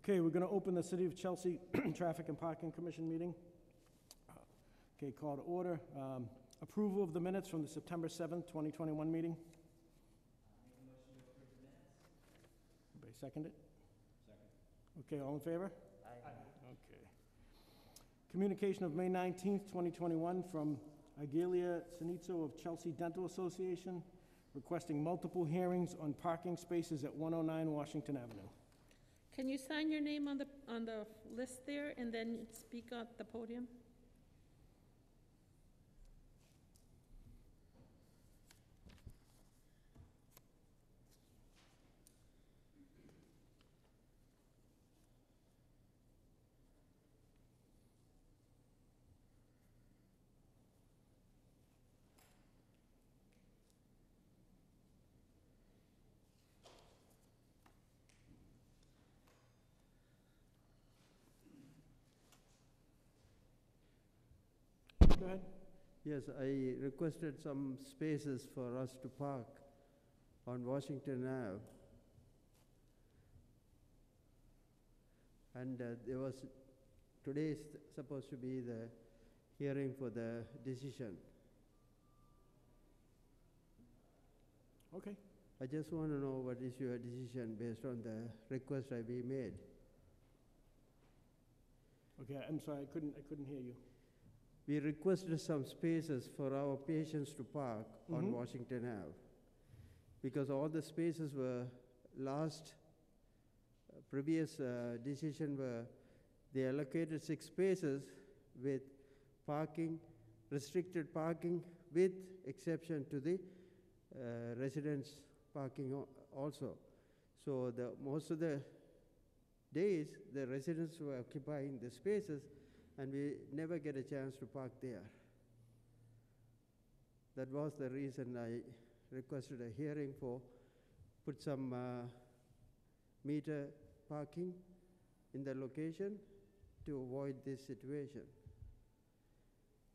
Okay, we're going to open the City of Chelsea Traffic and Parking Commission meeting. Okay, call to order. Approval of the minutes from the September 7th, 2021 meeting. Make a motion to approve the minutes. Anybody second it? Second. Okay, all in favor? Aye. Okay. Communication of May 19th, 2021 from Agilia Sinizzo of Chelsea Dental Association requesting multiple hearings on parking spaces at 109 Washington Avenue. Can you sign your name on the list there and then speak at the podium? Go ahead. Yes, I requested some spaces for us to park on Washington Ave. And today is supposed to be the hearing for the decision. Okay. I just want to know what is your decision based on the request I be made. Okay, I'm sorry, I couldn't hear you. We requested some spaces for our patients to park on Washington Ave because all the spaces were previous decision were they allocated 6 spaces with parking, restricted parking with exception to the residents parking also. So most of the days the residents were occupying the spaces and we never get a chance to park there. That was the reason I requested a hearing for put some meter parking in the location to avoid this situation.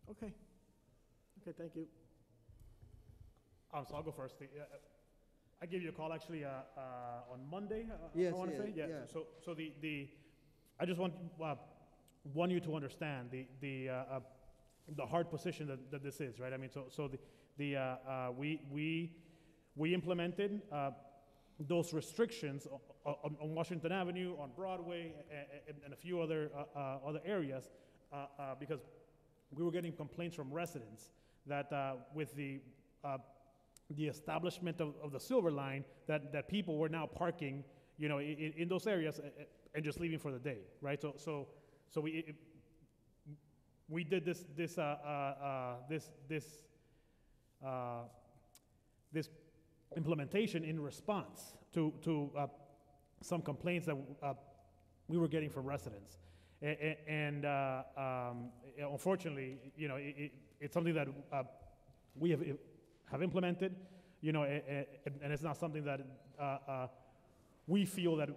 Okay. Okay, thank you. So I'll go first. I gave you a call actually on Monday. Yes, I want to say, yeah. So I just want you to understand the hard position that this is, right? I mean, we implemented those restrictions on Washington Avenue, on Broadway, and a few other areas because we were getting complaints from residents that with the establishment of the Silver Line, that people were now parking, in those areas and just leaving for the day, right? So we did this implementation in response to some complaints that we were getting from residents, and unfortunately, it's something that we have implemented, and it's not something that we feel that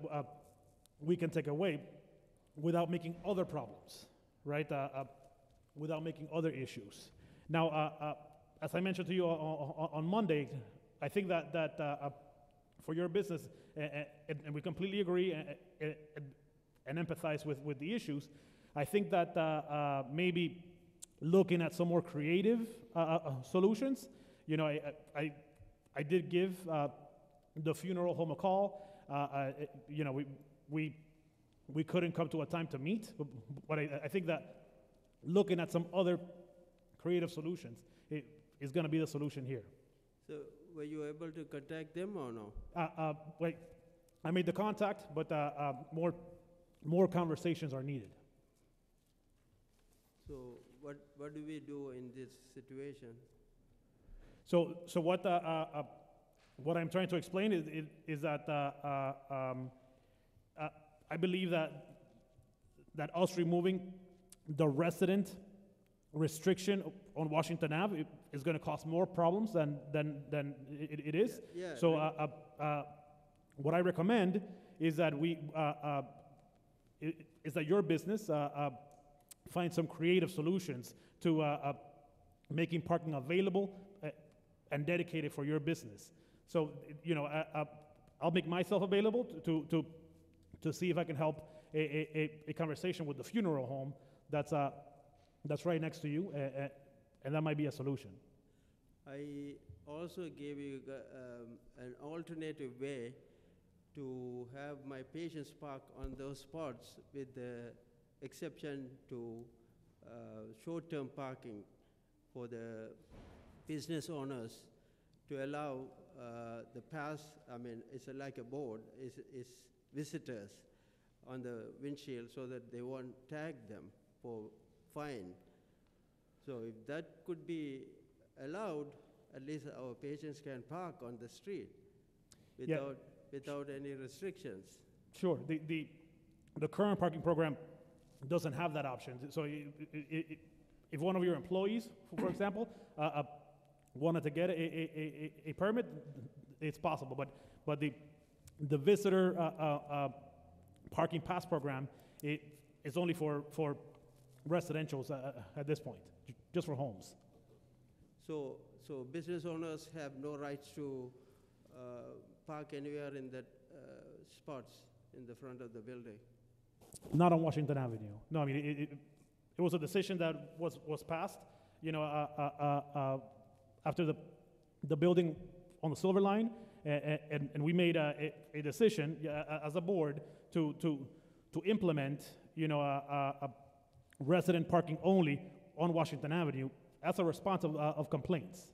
we can take away without making other problems, right? Without making other issues. Now, as I mentioned to you on Monday, I think that for your business, and we completely agree and empathize with the issues, I think that maybe looking at some more creative solutions. I did give the funeral home a call. We couldn't come to a time to meet, but I think that looking at some other creative solutions is going to be the solution here. So were you able to contact them or no? I made the contact, but more conversations are needed. So what do we do in this situation? So what I'm trying to explain is that I believe that us removing the resident restriction on Washington Ave is going to cause more problems than it is. Yeah, so what I recommend is that your business find some creative solutions to making parking available and dedicated for your business. So I'll make myself available to see if I can help a conversation with the funeral home that's right next to you, and that might be a solution. I also gave you an alternative way to have my patients park on those spots with the exception to short-term parking for the business owners to allow the it's like a board, is visitors on the windshield so that they won't tag them for fine. So if that could be allowed, at least our patients can park on the street without any restrictions. Sure. The current parking program doesn't have that option. So if one of your employees, for example, wanted to get a permit, it's possible. But the visitor parking pass program, it's only for residentials at this point, just for homes. So business owners have no rights to park anywhere in that spots in the front of the building? Not on Washington Avenue. No, I mean, it was a decision that was passed, after the building on the Silver Line, and we made a decision as a board to implement, a resident parking only on Washington Avenue as a response of complaints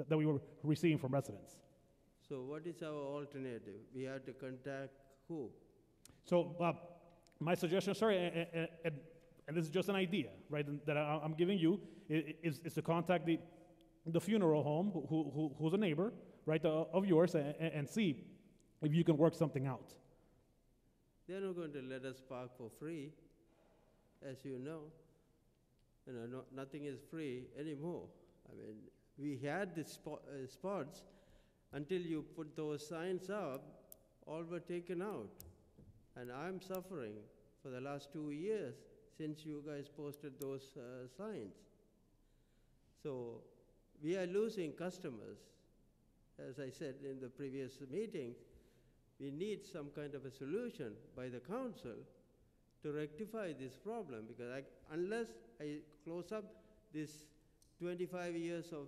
that we were receiving from residents. So what is our alternative? We have to contact who? So my suggestion, sir, and this is just an idea, right, that I'm giving you, is to contact the funeral home, who's a neighbor, right, of yours, and see if you can work something out. They're not going to let us park for free, as you know. Nothing is free anymore. I mean, we had the spots until you put those signs up, all were taken out. And I'm suffering for the last 2 years since you guys posted those signs. So we are losing customers. As I said in the previous meeting, we need some kind of a solution by the council to rectify this problem, because unless I close up this 25 years of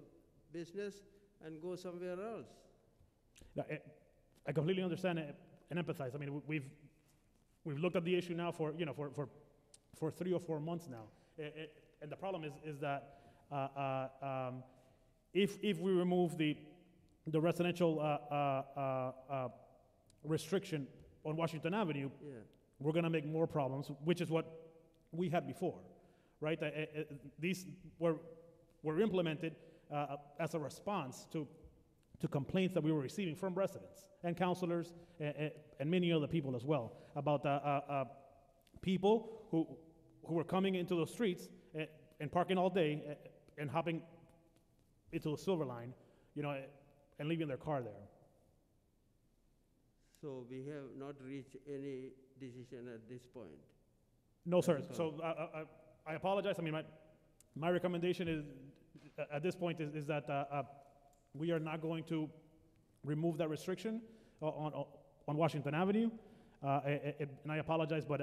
business and go somewhere else. I completely understand and empathize. I mean, we've looked at the issue now for 3 or 4 months now, and the problem is that if we remove the residential restriction on Washington Avenue, yeah, we're going to make more problems, which is what we had before, right? These were implemented as a response to complaints that we were receiving from residents and counselors and many other people as well about people who were coming into the streets and parking all day and hopping into the Silver Line, and leaving their car there. So we have not reached any decision at this point? No, sir. So I apologize. I mean, my recommendation is, at this point, is that we are not going to remove that restriction on Washington Avenue. And I apologize, but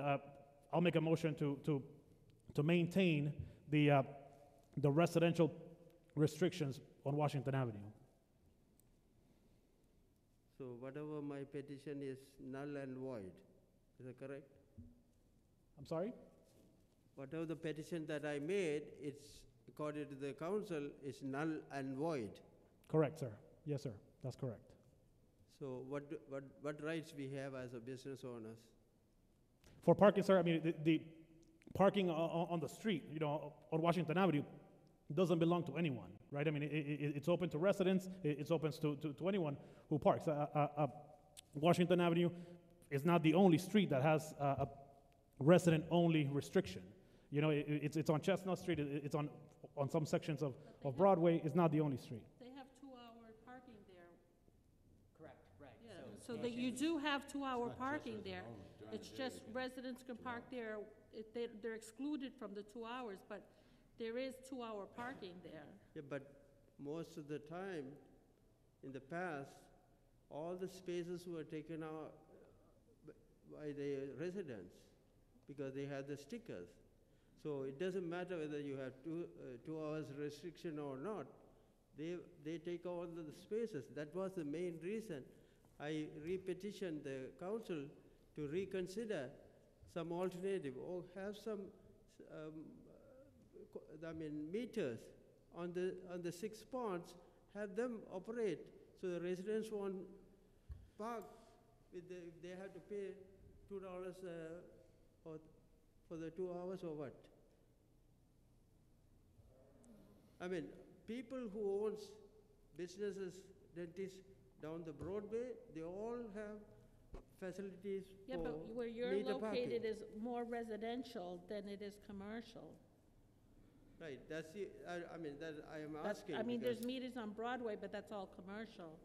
I'll make a motion to maintain the residential restrictions on Washington Avenue. So whatever my petition is null and void, is that correct? I'm sorry? Whatever the petition that I made, it's, according to the council, is null and void. Correct, sir. Yes, sir. That's correct. So what rights we have as a business owners? For parking, sir, I mean, the parking on the street, on Washington Avenue, doesn't belong to anyone, right? I mean, it's open to residents. It's open to anyone who parks. Washington Avenue is not the only street that has a resident-only restriction. It's on Chestnut Street. It's on some sections of Broadway. It's not the only street. They have 2-hour parking there. Correct, right. Yeah, so that you do have 2-hour parking there. It's just residents can park there. They're excluded from the 2 hours, but there is 2-hour parking there. Yeah, but most of the time, in the past, all the spaces were taken out by the residents. because they have the stickers. So it doesn't matter whether you have 2 hours restriction or not. They take all the spaces. That was the main reason I repetitioned the council to reconsider some alternative or have some meters on the 6 spots, have them operate so the residents won't park if they have to pay $2 for the 2 hours or what. I mean, people who owns businesses, dentists down the Broadway, they all have facilities Yeah, for but where you're meter located parking. is more residential than it is commercial. Right, that's the, I mean, that I am That's- asking. I mean, there's because- meters on Broadway, but that's all commercial.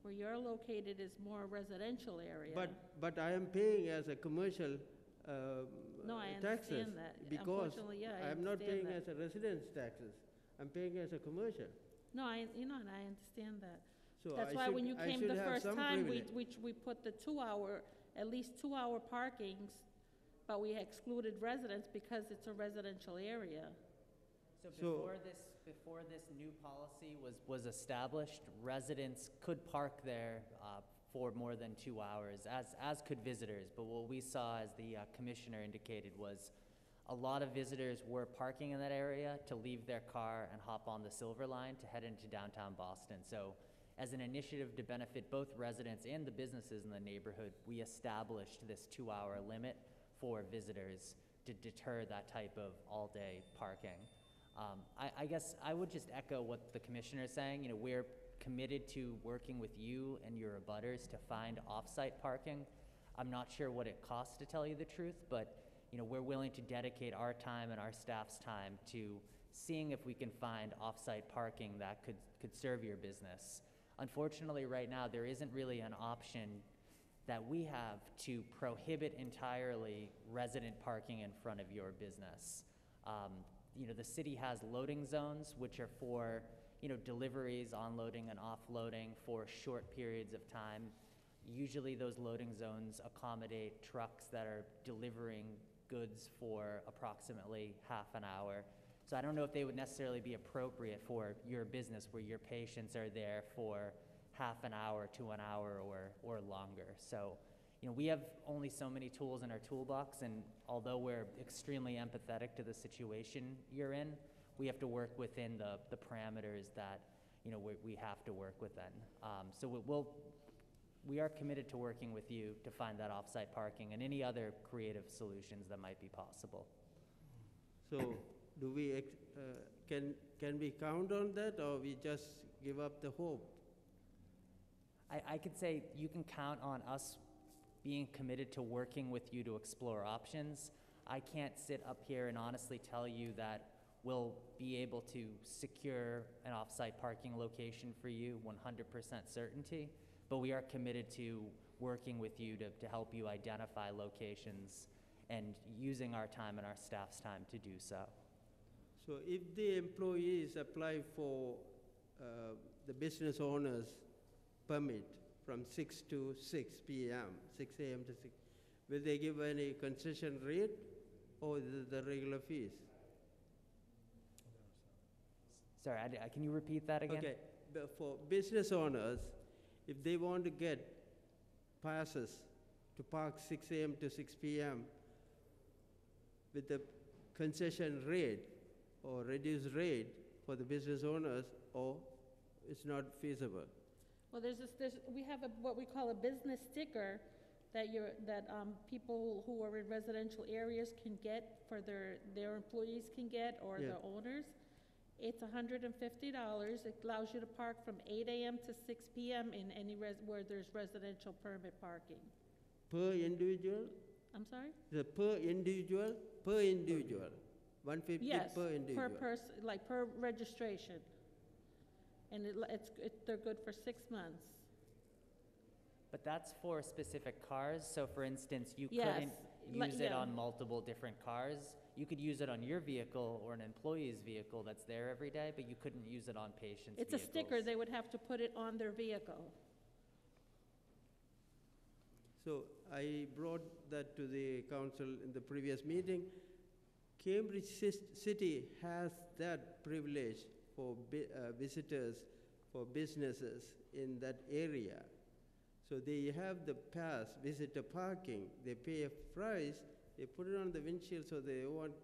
Where you're located is more residential area. But I am paying as a commercial No, I taxes. understand that. Because Unfortunately, yeah, I I'm not understand paying that. as a residence taxes. I'm paying as a commercial. No, and I understand that. So That's I why should- when you I came should the have first some time, privilege. we put the 2-hour, at least 2-hour parkings, but we excluded residents because it's a residential area. So So- before this new policy was established, residents could park there for more than 2 hours, as could visitors. But what we saw, as the commissioner indicated, was a lot of visitors were parking in that area to leave their car and hop on the Silver Line to head into downtown Boston. So as an initiative to benefit both residents and the businesses in the neighborhood, we established this 2-hour limit for visitors to deter that type of all-day parking. I guess I would just echo what the commissioner is saying. You know, we're committed to working with you and your abutters to find off-site parking. I'm not sure what it costs, to tell you the truth, but you know, we're willing to dedicate our time and our staff's time to seeing if we can find off-site parking that could serve your business. Unfortunately, right now, there isn't really an option that we have to prohibit entirely resident parking in front of your business. You know, the city has loading zones, which are for, you know, deliveries, onloading and offloading for short periods of time. Usually those loading zones accommodate trucks that are delivering goods for approximately half an hour. So I don't know if they would necessarily be appropriate for your business where your patients are there for half an hour to an hour or longer. So, you know, we have only so many tools in our toolbox, and although we're extremely empathetic to the situation you're in, we have to work within the parameters that, you know, we have to work within. So we are committed to working with you to find that off-site parking and any other creative solutions that might be possible. So do we, can we count on that, or we just give up the hope? I could say you can count on us being committed to working with you to explore options. I can't sit up here and honestly tell you that we'll be able to secure an off-site parking location for you 100% certainty, but we are committed to working with you to help you identify locations and using our time and our staff's time to do so. So if the employees apply for the business owner's permit from 6 to 6 p.m., 6 a.m. to 6, will they give any concession rate or the regular fees? Sorry, can you repeat that again? Okay, but for business owners, if they want to get passes to park 6 a.m. to 6 p.m. with the concession rate or reduced rate for the business owners, or it's not feasible? Well, we have what we call a business sticker that people who are in residential areas can get, for their employees can get, or Yeah. their owners. It's $150. It allows you to park from 8 a.m. to 6 p.m. in any where there's residential permit parking. Per individual? I'm sorry? The per individual? Per individual. 150 Yes, per individual. per person, like per registration. And they're good for 6 months. But that's for specific cars. So for instance, you Yes, couldn't like- use it yeah. on multiple different cars. You could use it on your vehicle or an employee's vehicle that's there every day, but you couldn't use it on patients' It's a vehicles. sticker, they would have to put it on their vehicle. So I brought that to the council in the previous meeting. Cambridge City has that privilege for visitors, for businesses in that area. So they have the pass, visitor parking, they pay a price, they put it on the windshield so they won't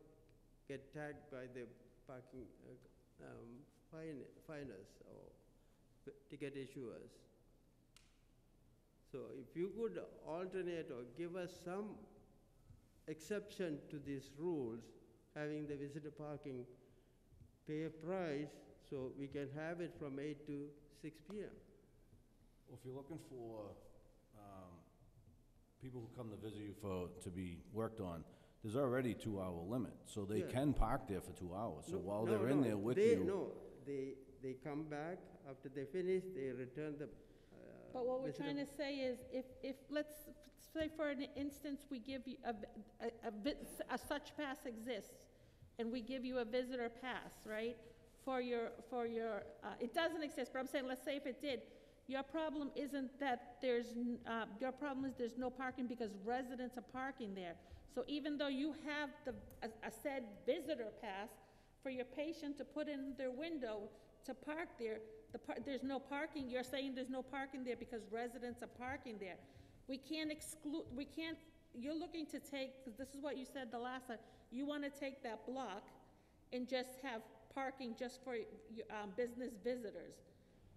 get tagged by the parking finers or ticket issuers. So if you could alternate or give us some exception to these rules, having the visitor parking pay a price, so we can have it from 8 to 6 p.m. Well, if you're looking for people who come to visit you to be worked on, there's already 2-hour limit, so they Yeah. can park there for 2 hours. So while No, they're in no, there with they, you. No, they come back, after they finish, they return the But what we're visitor- trying to say is, if, let's say for an instance, we give you a such pass exists, and we give you a visitor pass, right? For your, it doesn't exist, but I'm saying, let's say if it did, your problem isn't that your problem is there's no parking because residents are parking there. So even though you have a said visitor pass for your patient to put in their window to park there, there's no parking, you're saying there's no parking there because residents are parking there. We can't exclude, you're looking to take, because this is what you said the last time, you want to take that block and just have parking just for business visitors.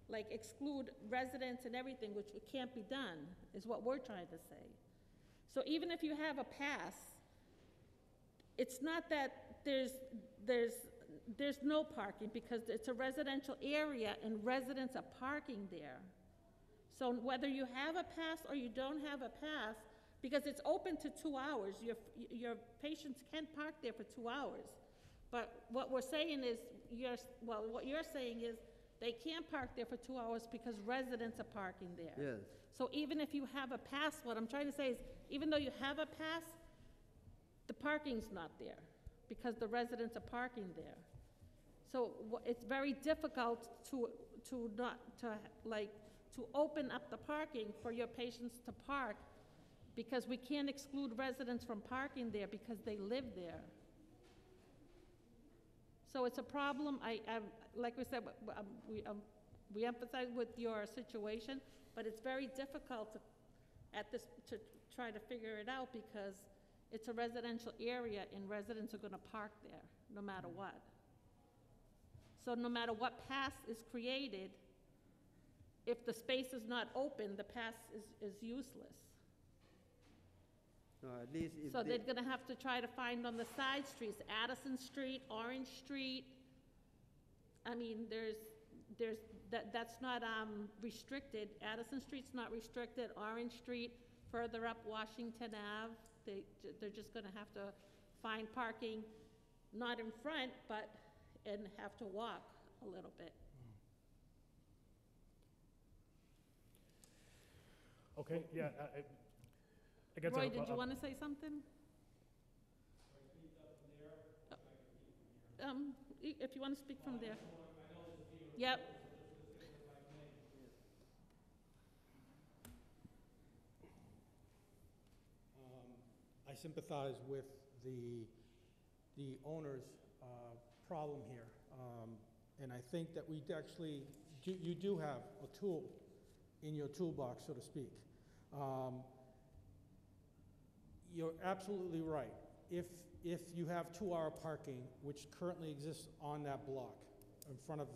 Like exclude residents and everything, which can't be done, is what we're trying to say. So even if you have a pass, it's not that there's no parking because it's a residential area and residents are parking there. So whether you have a pass or you don't have a pass, because it's open to 2 hours, your patients can park there for 2 hours. But what we're saying is, what you're saying is they can't park there for 2 hours because residents are parking there. Yes. So even if you have a pass, what I'm trying to say is, even though you have a pass, the parking's not there because the residents are parking there. So it's very difficult to open up the parking for your patients to park because we can't exclude residents from parking there because they live there. So it's a problem. Like we said, we emphasize with your situation, but it's very difficult to try to figure it out because it's a residential area and residents are going to park there no matter what. So no matter what pass is created, if the space is not open, the pass is useless. No, at least if So they, they're gonna have to try to find on the side streets, Addison Street, Orange Street. I mean, that's not restricted. Addison Street's not restricted. Orange Street, further up Washington Ave, they're just gonna have to find parking, not in front, and have to walk a little bit. Okay, yeah, I guess. Roy, did you want to say something? If you want to speak from there. Yep. I sympathize with the owner's problem here. And I think that you do have a tool in your toolbox, so to speak. You're absolutely right. If you have 2-hour parking, which currently exists on that block in front of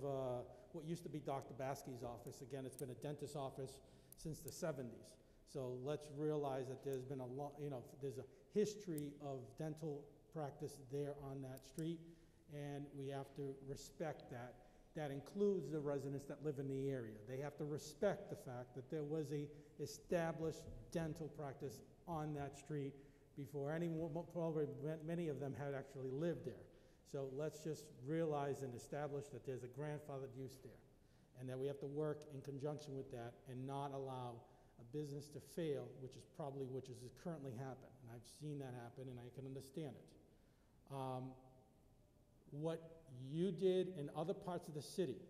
what used to be Dr. Baskey's office, again, it's been a dentist's office since the 70s. So let's realize that there's been there's a history of dental practice there on that street, and we have to respect that. That includes the residents that live in the area. They have to respect the fact that there was a established dental practice on that street before many of them had actually lived there. So let's just realize and establish that there's a grandfathered use there, and that we have to work in conjunction with that and not allow a business to fail, which is currently happened. And I've seen that happen, and I can understand it. What you did in other parts of the city,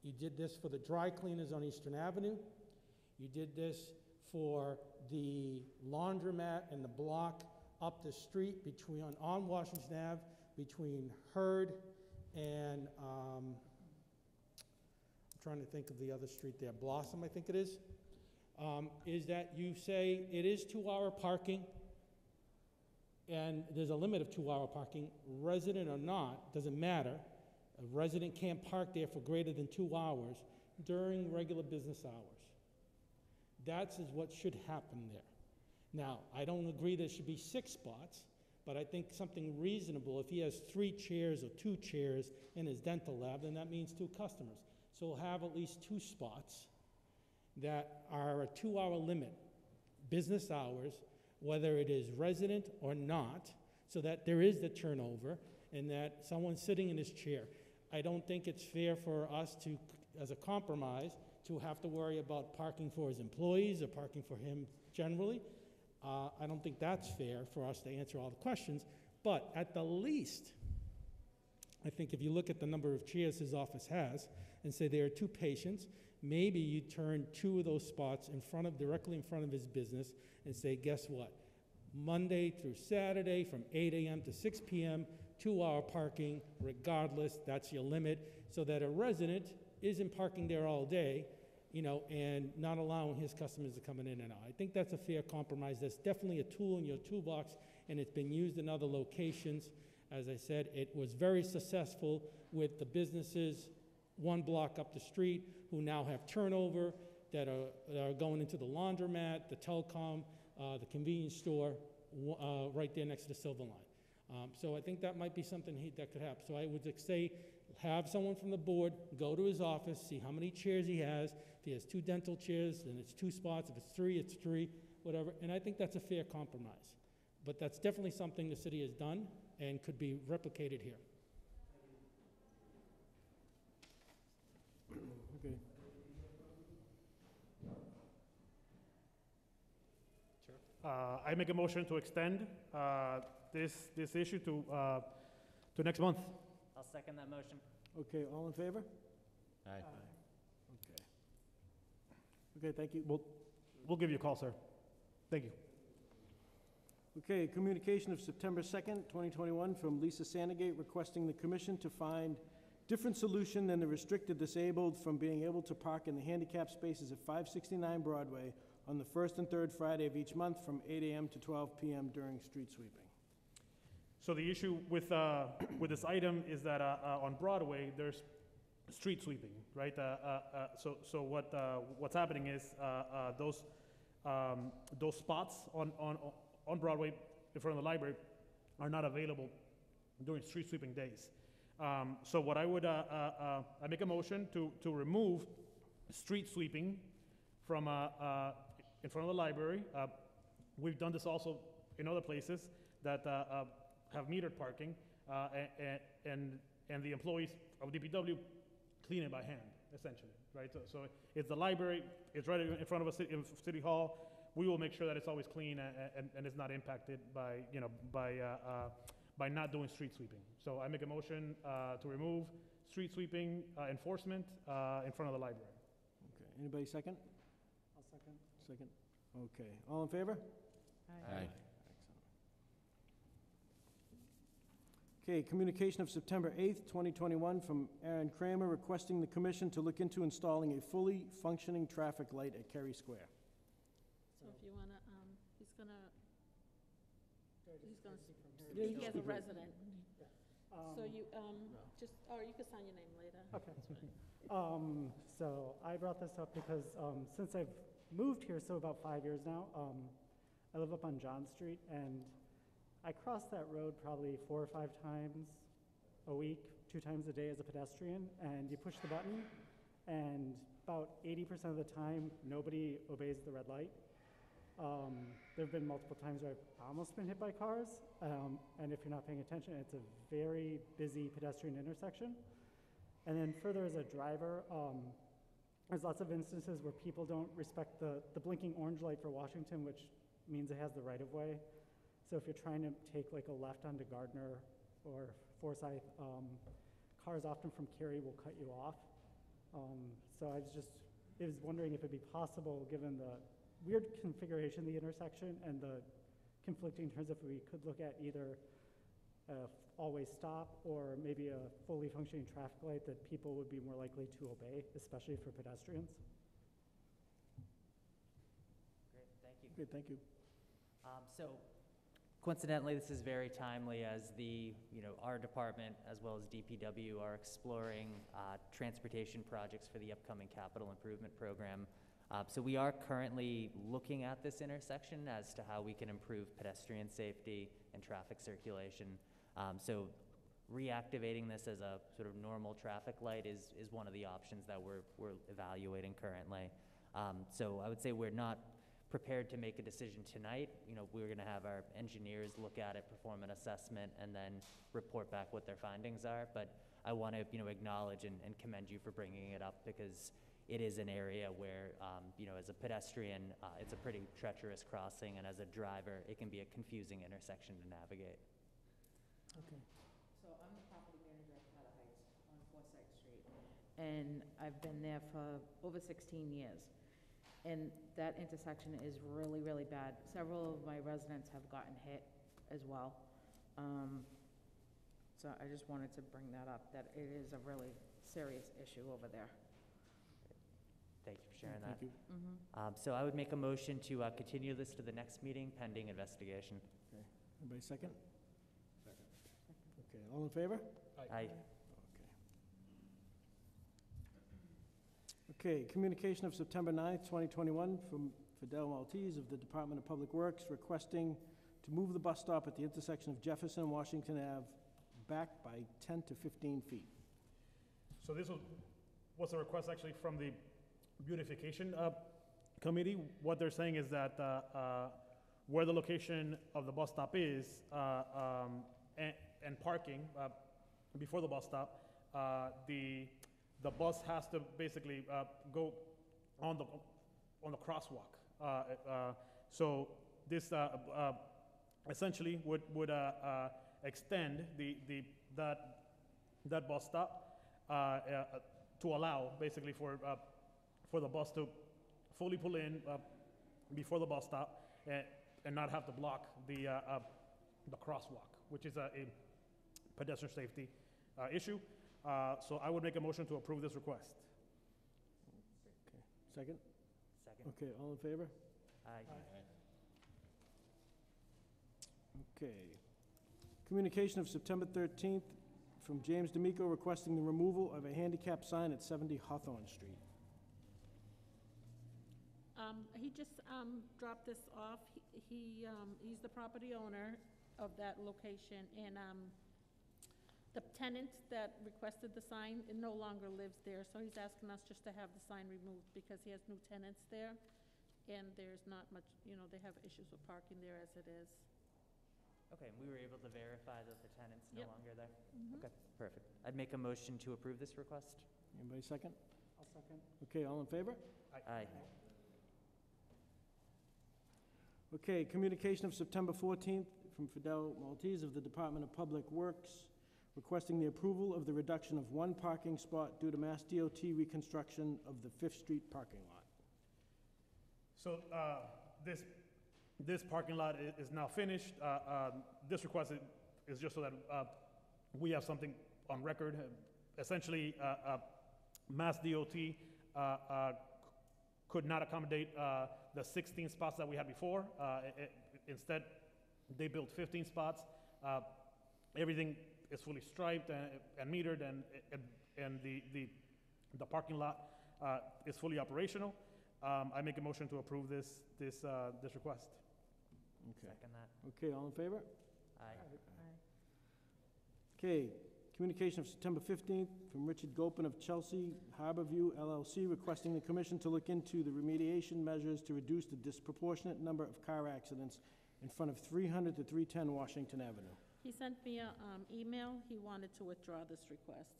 you did this for the dry cleaners on Eastern Avenue, You did this for the laundromat and the block up the street on Washington Ave, between Hurd and, I'm trying to think of the other street there, Blossom, I think it is that you say it is 2-hour parking, and there's a limit of 2-hour parking, resident or not, doesn't matter. A resident can't park there for greater than 2 hours during regular business hours. That is what should happen there. Now, I don't agree there should be 6 spots, but I think something reasonable, if he has 3 chairs or 2 chairs in his dental lab, then that means 2 customers. So we'll have at least 2 spots that are a 2-hour limit, business hours, whether it is resident or not, so that there is the turnover and that someone's sitting in his chair. I don't think it's fair for us to, as a compromise, to have to worry about parking for his employees or parking for him generally. I don't think that's fair for us to answer all the questions, but at the least, I think if you look at the number of chairs his office has and say there are 2 patients, maybe you turn 2 of those spots directly in front of his business and say, guess what? Monday through Saturday from 8 a.m. to 6 p.m., 2-hour parking, regardless, that's your limit, so that a resident isn't parking there all day, and not allowing his customers to come in and out. I think that's a fair compromise. That's definitely a tool in your toolbox, and it's been used in other locations. As I said, it was very successful with the businesses 1 block up the street who now have turnover, that are going into the laundromat, the telecom, the convenience store, right there next to the Silver Line. So I think that might be something that could happen. So I would say, have someone from the board go to his office, see how many chairs he has. If he has 2 dental chairs, then it's 2 spots. If it's 3, it's 3, whatever. And I think that's a fair compromise. But that's definitely something the city has done and could be replicated here. Okay. I make a motion to extend this issue to next month. I'll second that motion. Okay, all in favor? Aye. Okay. Okay, thank you. We'll give you a call, sir. Thank you. Okay, communication of September 2nd, 2021, from Lisa Sandegate requesting the commission to find different solution than the restricted disabled from being able to park in the handicapped spaces at 569 Broadway on the 1st and 3rd Friday of each month from 8 a.m. to 12 p.m. during street sweeping. So the issue with this item is that on Broadway there's street sweeping, right? So what's happening is those spots on Broadway in front of the library are not available during street sweeping days. So what I would I make a motion to remove street sweeping from in front of the library. We've done this also in other places that have metered parking, and the employees of DPW clean it by hand, essentially, right? So it's the library, it's right in front of City Hall. We will make sure that it's always clean and it's not impacted by, by not doing street sweeping. So I make a motion to remove street sweeping enforcement in front of the library. Okay, anybody second? I'll second. Second. Okay, all in favor? Aye. Okay, communication of September 8th, 2021, from Aaron Kramer requesting the commission to look into installing a fully functioning traffic light at Kerry Square. So if you wanna, he's gonna, Yeah, he has a resident. Um, So you, or you can sign your name later. Okay. That's fine. So I brought this up because since I've moved here, so about 5 years now, I live up on John Street, and I cross that road probably 4 or 5 times a week, 2 times a day as a pedestrian, and you push the button, and about 80% of the time, nobody obeys the red light. There have been multiple times where I've almost been hit by cars, and if you're not paying attention, it's a very busy pedestrian intersection. And then further as a driver, there's lots of instances where people don't respect the blinking orange light for Washington, which means it has the right-of-way. So if you're trying to take like a left onto Gardner or Forsyth, cars often from Cary will cut you off. So I was just is wondering if it'd be possible, given the weird configuration of the intersection and the conflicting turns, if we could look at either a always stop or maybe a fully functioning traffic light that people would be more likely to obey, especially for pedestrians. Great, thank you. Okay, thank you. So coincidentally, this is very timely as our department as well as DPW are exploring transportation projects for the upcoming capital improvement program. So we are currently looking at this intersection as to how we can improve pedestrian safety and traffic circulation. So reactivating this as a sort of normal traffic light is one of the options that we're evaluating currently. So I would say we're not prepared to make a decision tonight. We're going to have our engineers look at it, perform an assessment, and then report back what their findings are. But I want to, acknowledge and commend you for bringing it up, because it is an area where, as a pedestrian, it's a pretty treacherous crossing, and as a driver, it can be a confusing intersection to navigate. Okay. So I'm the property manager at Hatter Heights on Forsyth Street, and I've been there for over 16 years. And that intersection is really, really bad. Several of my residents have gotten hit as well. So I just wanted to bring that up, that it is a really serious issue over there. Thank you for sharing that. Thank you. So I would make a motion to continue this to the next meeting pending investigation. Okay. Anybody second? Second. Okay, all in favor? Aye. Okay, communication of September 9th, 2021, from Fidel Maltese of the Department of Public Works requesting to move the bus stop at the intersection of Jefferson and Washington Ave back by 10 to 15 feet. So this was a request actually from the beautification committee. What they're saying is that where the location of the bus stop is and parking before the bus stop, the bus has to basically go on the crosswalk. So this essentially would extend that bus stop to allow basically for the bus to fully pull in before the bus stop and not have to block the crosswalk, which is a pedestrian safety issue. So I would make a motion to approve this request. Okay, second? Second. Okay, all in favor? Aye. Okay. Communication of September 13th from James D'Amico requesting the removal of a handicap sign at 70 Hawthorne Street. He just dropped this off. He's the property owner of that location, and the tenant that requested the sign no longer lives there, so he's asking us just to have the sign removed because he has new tenants there, and there's not much, they have issues with parking there as it is. Okay, and we were able to verify that the tenant's no Yep. longer there? Okay, perfect. I'd make a motion to approve this request. Anybody second? I'll second. Okay, all in favor? Aye. Okay, communication of September 14th from Fidel Maltese of the Department of Public Works requesting the approval of the reduction of one parking spot due to Mass DOT reconstruction of the 5th Street parking lot. So this parking lot is now finished. This request is just so that we have something on record. Essentially, Mass DOT could not accommodate the 16 spots that we had before. Instead, they built 15 spots. Everything is fully striped and metered, and the parking lot is fully operational. I make a motion to approve this request. Okay. Second that. Okay, all in favor? Aye. Okay, communication of September 15th from Richard Gopin of Chelsea Harborview LLC requesting the commission to look into the remediation measures to reduce the disproportionate number of car accidents in front of 300 to 310 Washington Avenue. He sent me an email. He wanted to withdraw this request.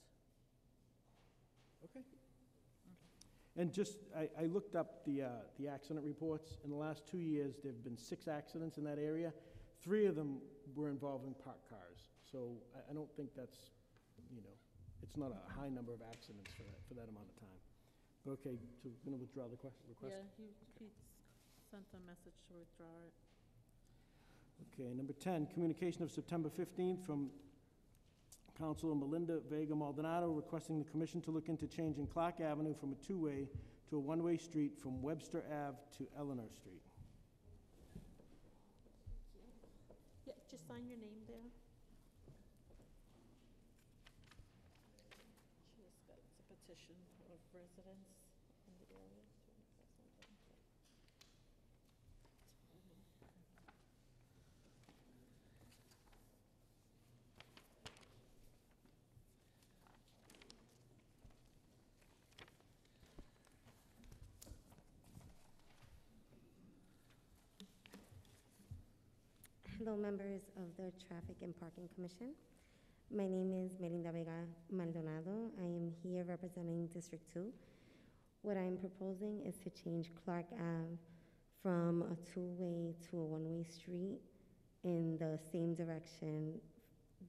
Okay. And just, I looked up the accident reports. In the last 2 years, there have been 6 accidents in that area. 3 of them were involving parked cars. So I don't think that's, it's not a high number of accidents for that amount of time. Okay, so we're gonna withdraw the request? Yeah, he sent a message to withdraw it. Okay, number 10, communication of September 15th from Councilor Melinda Vega Maldonado requesting the commission to look into changing Clark Avenue from a two-way to a one-way street from Webster Ave to Eleanor Street. Yeah, just sign your name there. She's got, it's a petition of residents in the area. Hello, members of the Traffic and Parking Commission. My name is Melinda Vega Maldonado. I am here representing District 2. What I'm proposing is to change Clark Ave from a two-way to a one-way street in the same direction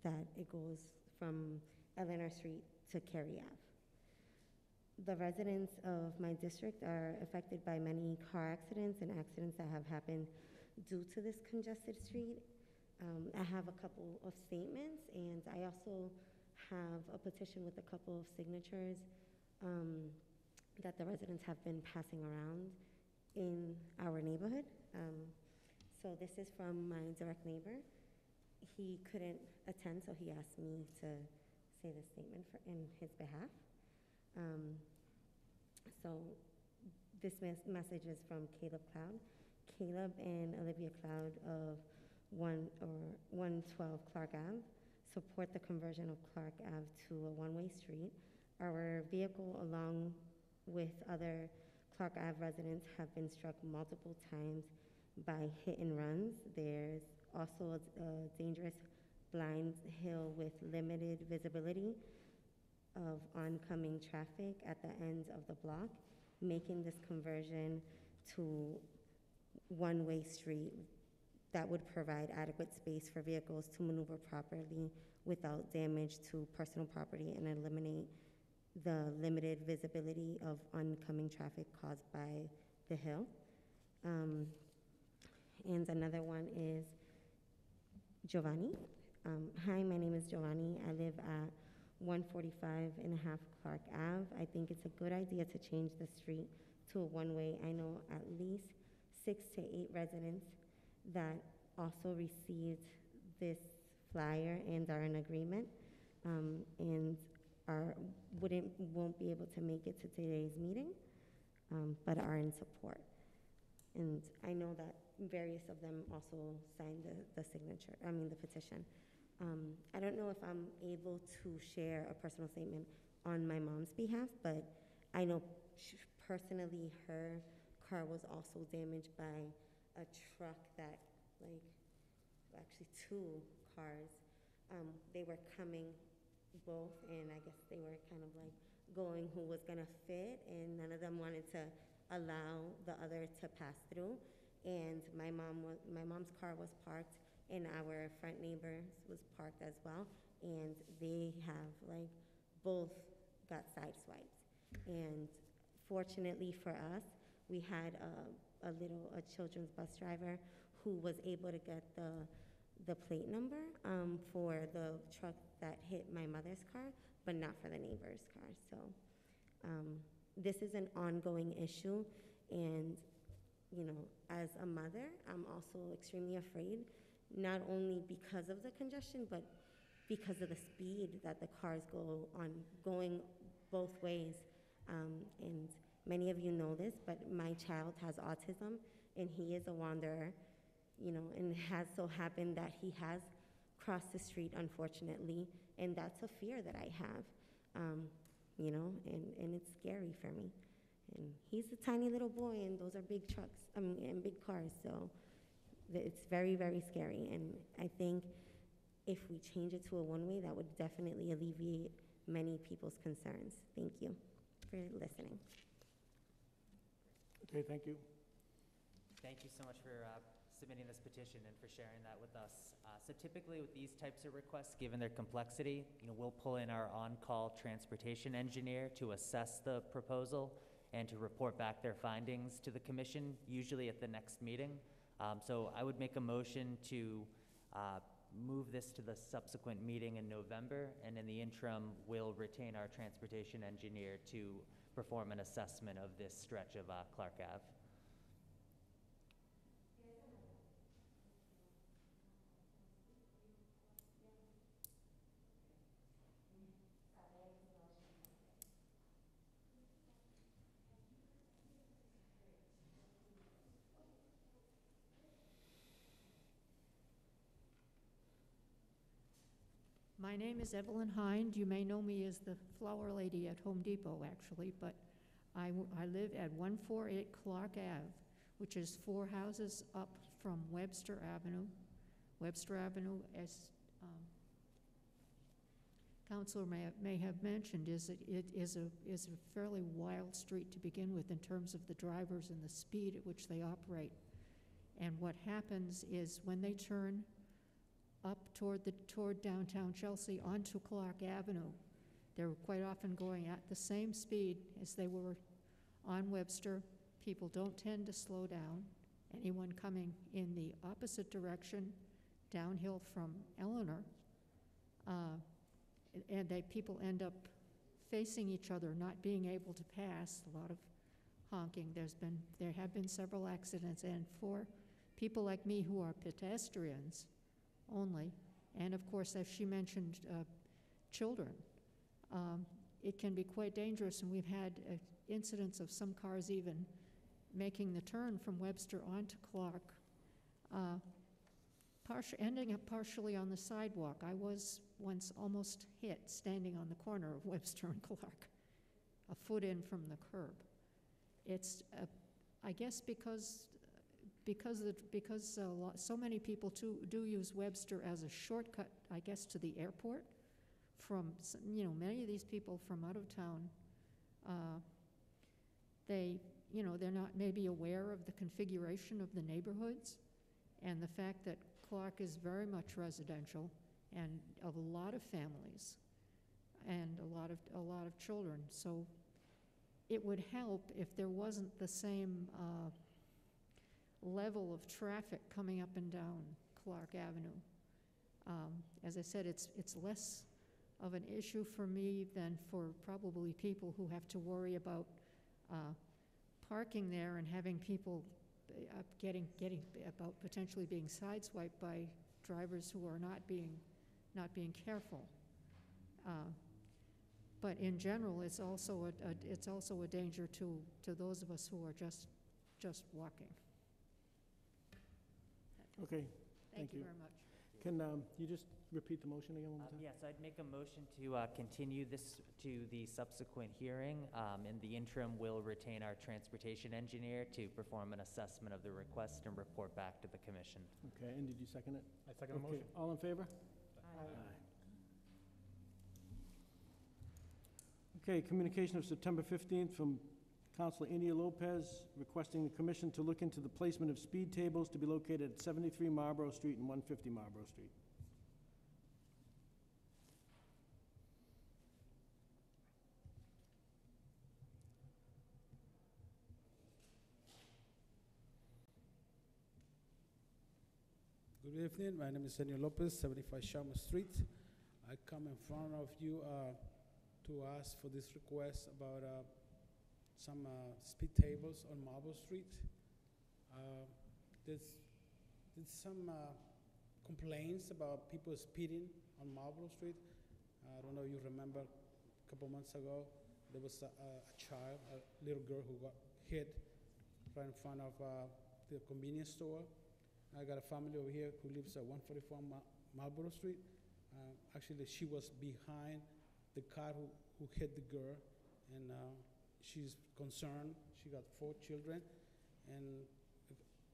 that it goes from Eleanor Street to Cary Ave. The residents of my district are affected by many car accidents and accidents that have happened due to this congested street. I have a couple of statements, and I also have a petition with a couple of signatures that the residents have been passing around in our neighborhood. So this is from my direct neighbor. He couldn't attend, so he asked me to say the statement in his behalf. So this message is from Caleb Cloud. Caleb and Olivia Cloud of 112 Clark Ave support the conversion of Clark Ave to a one-way street. Our vehicle, along with other Clark Ave residents, have been struck multiple times by hit and runs. There's also a dangerous blind hill with limited visibility of oncoming traffic at the ends of the block, making this conversion to one-way street that would provide adequate space for vehicles to maneuver properly without damage to personal property and eliminate the limited visibility of oncoming traffic caused by the hill. And another one is Giovanni. Hi, my name is Giovanni. I live at 145 and a half Clark Ave. I think it's a good idea to change the street to a one-way. I know at least 6 to 8 residents that also received this flyer and are in agreement, and won't be able to make it to today's meeting, but are in support. And I know that various of them also signed the petition. I don't know if I'm able to share a personal statement on my mom's behalf, but I know personally her car was also damaged by a truck that, actually 2 cars, they were coming both, and I guess they were kind of going who was gonna fit, and none of them wanted to allow the other to pass through. And my mom's car was parked, and our front neighbors was parked as well, and they have both got sideswiped. And fortunately for us, we had a children's bus driver who was able to get the plate number for the truck that hit my mother's car, but not for the neighbor's car. So this is an ongoing issue, and as a mother, I'm also extremely afraid, not only because of the congestion, but because of the speed that the cars go on, going both ways. And many of you know this, but my child has autism, and he is a wanderer, and it has so happened that he has crossed the street, unfortunately, and that's a fear that I have, and it's scary for me. And he's a tiny little boy, and those are big trucks, and big cars, so it's very, very scary. And I think if we change it to a one-way, that would definitely alleviate many people's concerns. Thank you for listening. Okay, thank you. Thank you so much for submitting this petition and for sharing that with us. So typically with these types of requests, given their complexity, we'll pull in our on-call transportation engineer to assess the proposal and to report back their findings to the commission, usually at the next meeting. So I would make a motion to move this to the subsequent meeting in November, and in the interim, we'll retain our transportation engineer to perform an assessment of this stretch of Clark Ave. My name is Evelyn Hind. You may know me as the flower lady at Home Depot, actually, but I live at 148 Clark Ave, which is 4 houses up from Webster Avenue. Webster Avenue, as Councilor may have mentioned, is a fairly wild street to begin with in terms of the drivers and the speed at which they operate. And what happens is when they turn up toward downtown Chelsea onto Clark Avenue, they're quite often going at the same speed as they were on Webster. People don't tend to slow down. Anyone coming in the opposite direction, downhill from Eleanor, and people end up facing each other, not being able to pass. A lot of honking. There have been several accidents, and for people like me who are pedestrians only, and of course, as she mentioned, children, it can be quite dangerous, and we've had incidents of some cars even making the turn from Webster onto Clark, ending up partially on the sidewalk. I was once almost hit standing on the corner of Webster and Clark, a foot in from the curb. It's, I guess, because so many people do use Webster as a shortcut, I guess, to the airport. From many of these people from out of town, they're not maybe aware of the configuration of the neighborhoods, and the fact that Clark is very much residential and of a lot of families and a lot of children. So it would help if there wasn't the same level of traffic coming up and down Clark Avenue. As I said, it's less of an issue for me than for probably people who have to worry about parking there and having people getting about potentially being sideswiped by drivers who are not being careful. But in general, it's also a danger to those of us who are just walking. Okay, Thank you you. very much. Can you just repeat the motion again one more time? Yes, I'd make a motion to continue this to the subsequent hearing. In the interim, we'll retain our transportation engineer to perform an assessment of the request and report back to the commission. Okay, and did you second it? I second the Okay, motion. all in favor? Aye. Okay, communication of September 15th from Councilor India Lopez requesting the commission to look into the placement of speed tables to be located at 73 Marlborough Street and 150 Marlborough Street. Good evening. My name is Senor Lopez, 75 Sharma Street. I come in front of you to ask for this request about some speed tables on Marlborough Street. There's some complaints about people speeding on Marlborough Street. I don't know if you remember a couple months ago, there was a child, a little girl who got hit right in front of the convenience store. I got a family over here who lives at 144 Marlborough Street. Actually, she was behind the car who hit the girl, and she's concerned. She got 4 children, and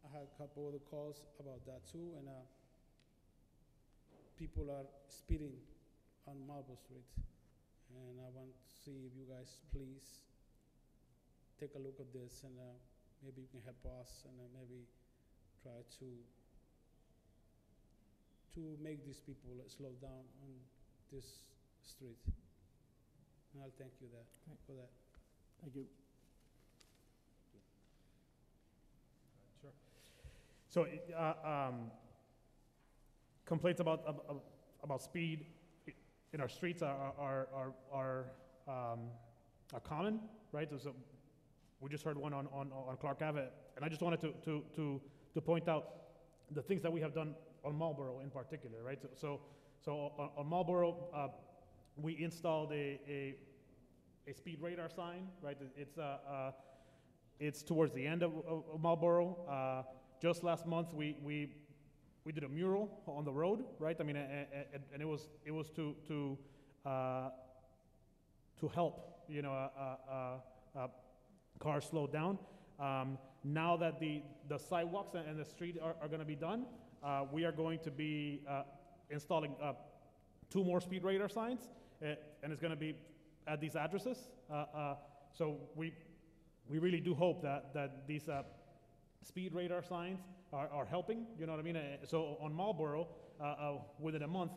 I had a couple other calls about that too, and people are speeding on Marlborough Street, and I want to see if you guys please take a look at this, and maybe you can help us, and maybe try to make these people slow down on this street. And I'll thank you for that. Thank you. So, complaints about speed in our streets are common, right? So we just heard one on Clark Ave, and I just wanted to point out the things that we have done on Marlboro in particular, right? So on Marlboro, we installed a speed radar sign, right? It's towards the end of Marlboro. Just last month, we did a mural on the road, right? I mean, and it was to help, you know, cars slow down. Now that the sidewalks and the street are going to be done, we are going to be installing 2 more speed radar signs, and it's going to be at these addresses. So we really do hope that these speed radar signs are helping, you know what I mean? So on Marlboro, within a month,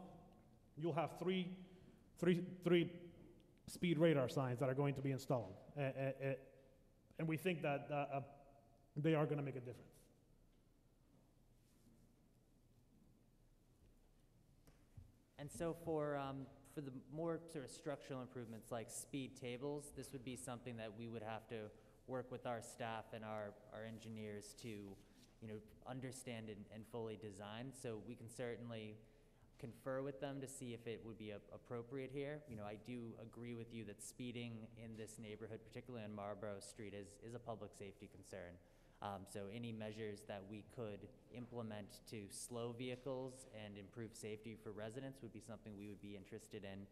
you'll have three speed radar signs that are going to be installed. And we think that they are going to make a difference. And so for the more sort of structural improvements like speed tables, this would be something that we would have to work with our staff and our engineers to, you know, understand and fully design. So we can certainly confer with them to see if it would be appropriate here. You know, I do agree with you that speeding in this neighborhood, particularly on Marlboro Street, is a public safety concern. So any measures that we could implement to slow vehicles and improve safety for residents would be something we would be interested in.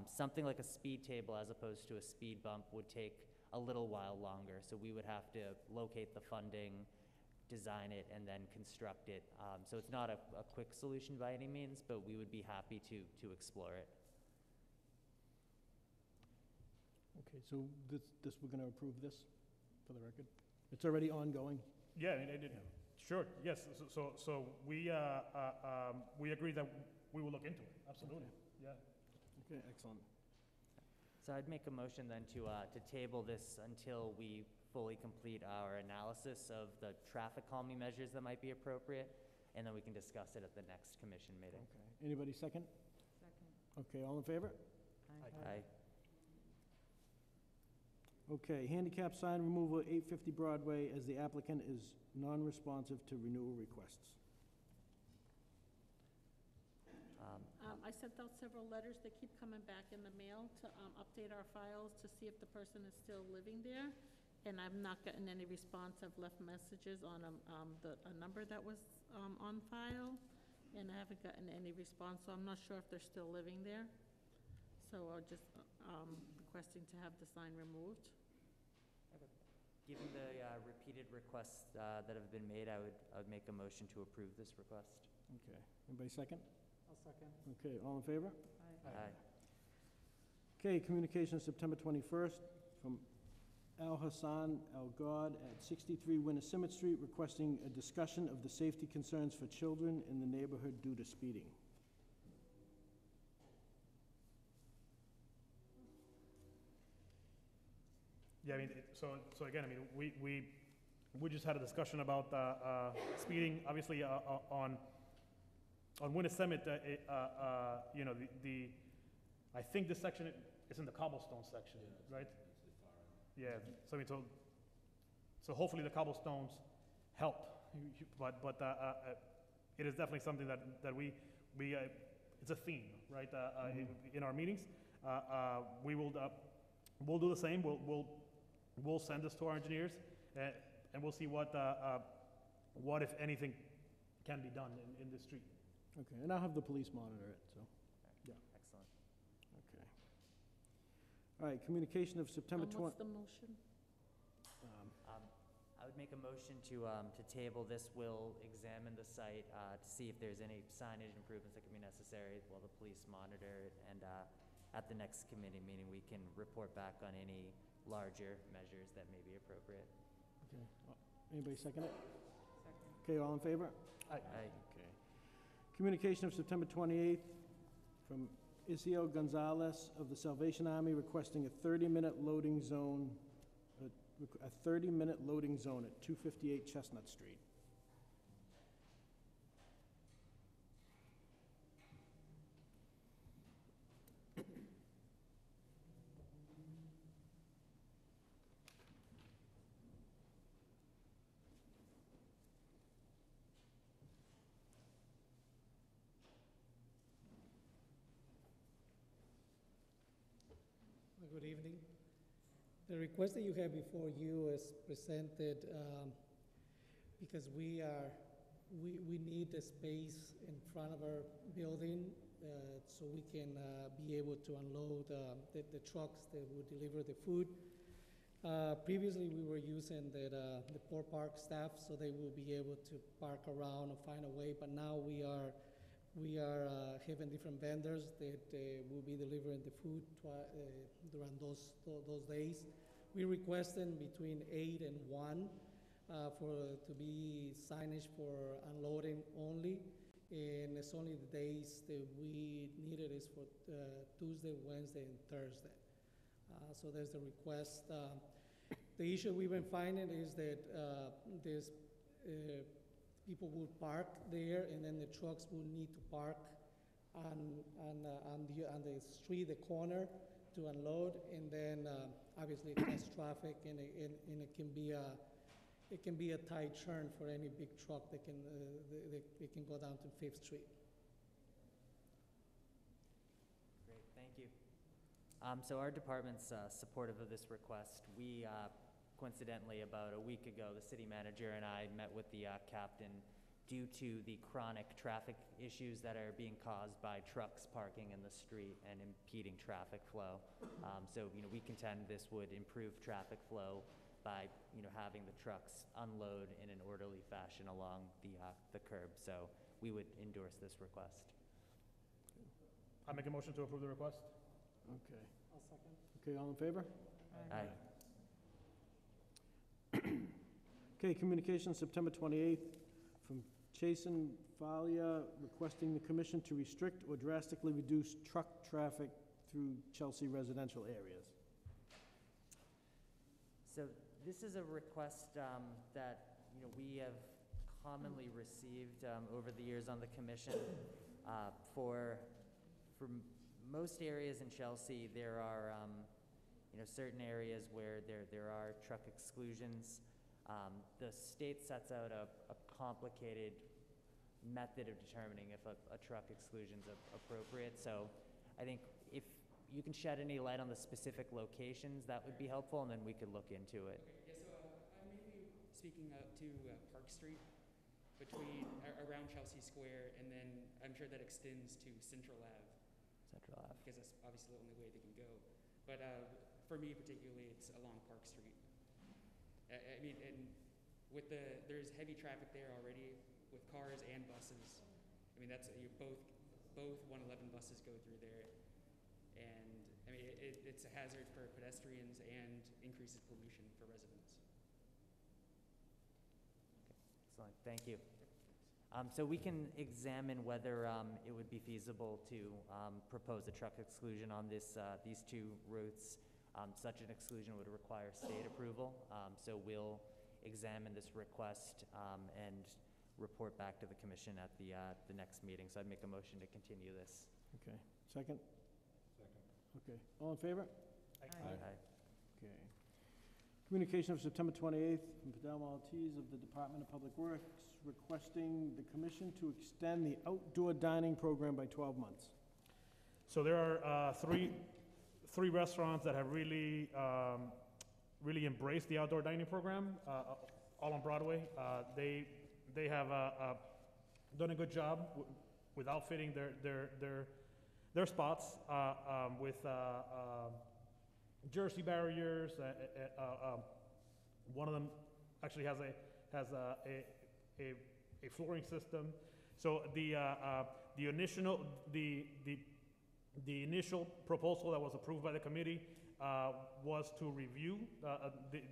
Something like a speed table as opposed to a speed bump would take a little while longer. So we would have to locate the funding, design it, and then construct it. So it's not a quick solution by any means, but we would be happy to explore it. Okay, so this we're going to approve this for the record? It's already ongoing? Yeah, sure, yes. So we agree that we will look into it, absolutely, yeah. Okay, excellent. So I'd make a motion then to table this until we fully complete our analysis of the traffic calming measures that might be appropriate, and then we can discuss it at the next commission meeting. Okay, anybody second? Second. Okay, all in favor? Aye. Okay, handicap sign removal at 850 Broadway as the applicant is non-responsive to renewal requests. I sent out several letters that keep coming back in the mail to update our files to see if the person is still living there. And I've not gotten any response. I've left messages on a number that was on file, and I haven't gotten any response, so I'm not sure if they're still living there. So I'll just requesting to have the sign removed. Okay. Given the repeated requests that have been made, I would make a motion to approve this request. Okay, anybody second? I'll second. Okay, all in favor? Aye. Okay, communication of September 21st from Al Hassan Al God at 63 Winnissimmet Street requesting a discussion of the safety concerns for children in the neighborhood due to speeding. Yeah, I mean, so again, I mean, we just had a discussion about speeding, obviously, on Winnissimmet, you know, I think this section is in the cobblestone section, right? Yeah, so I mean, so hopefully the cobblestones help, but it is definitely something that we it's a theme, right? In our meetings, we'll do the same. We'll send this to our engineers, and we'll see what if anything can be done in this street. Okay, and I'll have the police monitor it, so. Yeah. Excellent. Okay. All right, communication of September 20. What's the motion? I would make a motion to table this. We'll examine the site to see if there's any signage improvements that can be necessary while the police monitor it, and at the next committee meeting, we can report back on any larger measures that may be appropriate. Okay, anybody second it? Second. Okay, all in favor? Aye. Okay. Communication of September 28th from Isiel Gonzalez of the Salvation Army requesting a 30-minute loading zone, a 30-minute loading zone at 258 Chestnut Street. Good evening. The request that you have before you is presented because we need the space in front of our building so we can be able to unload the trucks that will deliver the food. Previously, we were using the Port Park staff, so they will be able to park around and find a way. But now we are having different vendors that will be delivering the food during those days. We're requesting between 8 and 1 to be signage for unloading only. And it's only the days that we need it is for Tuesday, Wednesday, and Thursday. So there's the request. The issue we've been finding is that there's people will park there, and then the trucks will need to park on the street, the corner, to unload, and then obviously it has traffic, and it can be a tight turn for any big truck that can go down to 5th Street. Great, thank you. So our department's supportive of this request. We, coincidentally, about a week ago, the city manager and I met with the captain due to the chronic traffic issues that are being caused by trucks parking in the street and impeding traffic flow. So, we contend this would improve traffic flow by, having the trucks unload in an orderly fashion along the curb. So we would endorse this request. I make a motion to approve the request. Okay. I'll second. Okay, all in favor? Aye. Okay, communication September 28th from Chasen Falia requesting the commission to restrict or drastically reduce truck traffic through Chelsea residential areas. So this is a request that we have commonly received over the years on the commission. For most areas in Chelsea, there are certain areas where there are truck exclusions. The state sets out a complicated method of determining if a truck exclusion is appropriate. So I think if you can shed any light on the specific locations, that would be helpful, and then we could look into it. Okay, yeah, so I'm mainly speaking out to Park Street, around Chelsea Square, and then I'm sure that extends to Central Ave. Central Ave. Because that's obviously the only way they can go. But for me particularly, it's along Park Street. I mean, and there's heavy traffic there already with cars and buses. I mean, both 111 buses go through there. And I mean, it's a hazard for pedestrians and increases pollution for residents. Excellent, thank you. So we can examine whether it would be feasible to propose a truck exclusion on these two routes. Such an exclusion would require state approval. So we'll examine this request and report back to the commission at the next meeting. So I'd make a motion to continue this. Okay, second? Second. Okay, all in favor? Aye. Okay. Communication of September 28th from Fidel, Maltese of the Department of Public Works requesting the commission to extend the outdoor dining program by 12 months. So there are three restaurants that have really embraced the outdoor dining program, all on Broadway. They have done a good job with outfitting their spots with jersey barriers. One of them actually has a flooring system. So the initial proposal that was approved by the committee was to review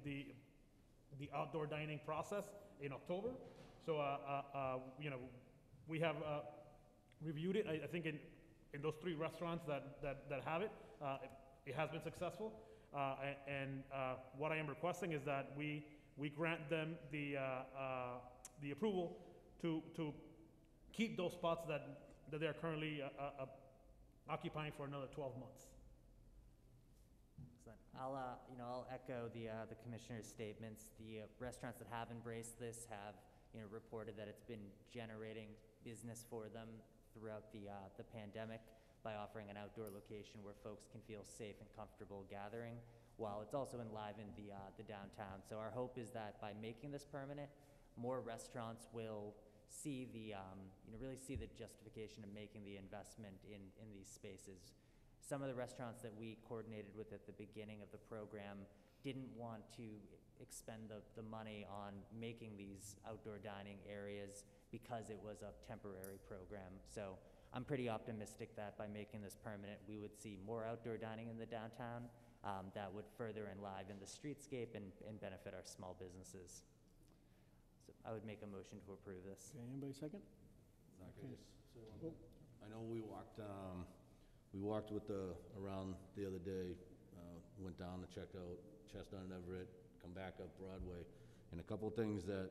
the outdoor dining process in October. So we have reviewed it. I think in those three restaurants that have it, it has been successful. And what I am requesting is that we grant them the approval to keep those spots that they are currently occupying for another 12 months. Excellent. I'll echo the commissioner's statements. The restaurants that have embraced this have reported that it's been generating business for them throughout the pandemic. by offering an outdoor location where folks can feel safe and comfortable gathering, while it's also enlivened the downtown. So our hope is that by making this permanent, more restaurants will see really see the justification of making the investment in these spaces. Some of the restaurants that we coordinated with at the beginning of the program didn't want to expend the money on making these outdoor dining areas because it was a temporary program. So I'm pretty optimistic that by making this permanent, we would see more outdoor dining in the downtown that would further enliven the streetscape and benefit our small businesses. So I would make a motion to approve this. Okay, anybody second? Okay. I know we walked with around the other day, went down and checked out Chestnut and Everett, come back up Broadway, and a couple things that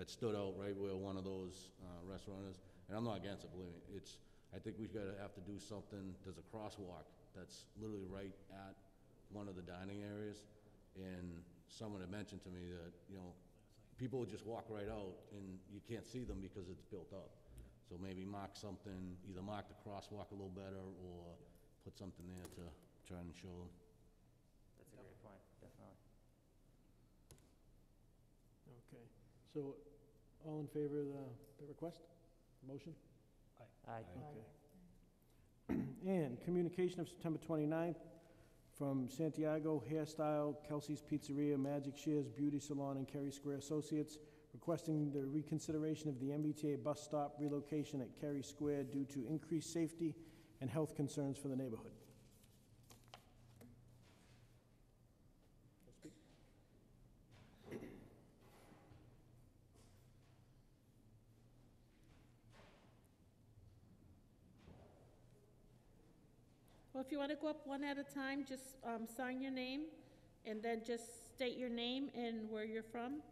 stood out right where one of those restaurants is, and I'm not against it, believe me, I think we've got to have to do something. There's a crosswalk that's literally right at one of the dining areas, and someone had mentioned to me that, people would just walk right out and you can't see them because it's built up. So maybe either mark the crosswalk a little better or put something there to try and show them. That's a great point, definitely. Okay, so all in favor of the request? Motion? Aye. Okay. And communication of September 29th from Santiago Hairstyle, Kelsey's Pizzeria, Magic Shares Beauty Salon, and Kerry Square Associates, requesting the reconsideration of the MBTA bus stop relocation at Kerry Square due to increased safety and health concerns for the neighborhood. Well, if you want to go up one at a time, just sign your name, and then just state your name and where you're from.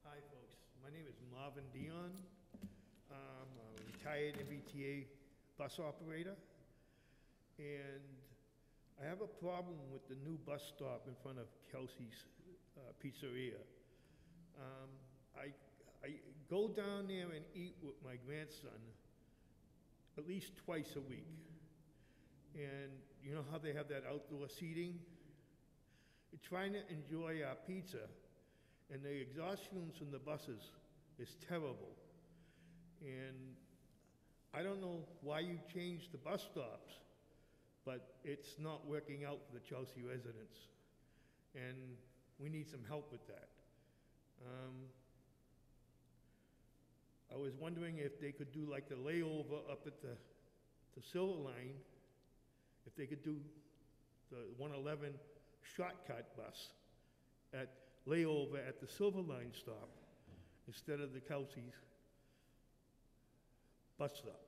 Hi, folks. My name is Marvin Dion. I'm a retired MBTA bus operator, and I have a problem with the new bus stop in front of Kelsey's Pizzeria. I go down there and eat with my grandson at least twice a week. And you know how they have that outdoor seating? You're trying to enjoy our pizza, and the exhaust fumes from the buses is terrible. And I don't know why you changed the bus stops, but it's not working out for the Chelsea residents. And we need some help with that. I was wondering if they could do like the layover up at the Silver Line, if they could do the 111 shortcut bus at layover at the Silver Line stop instead of the Kelsey's bus stop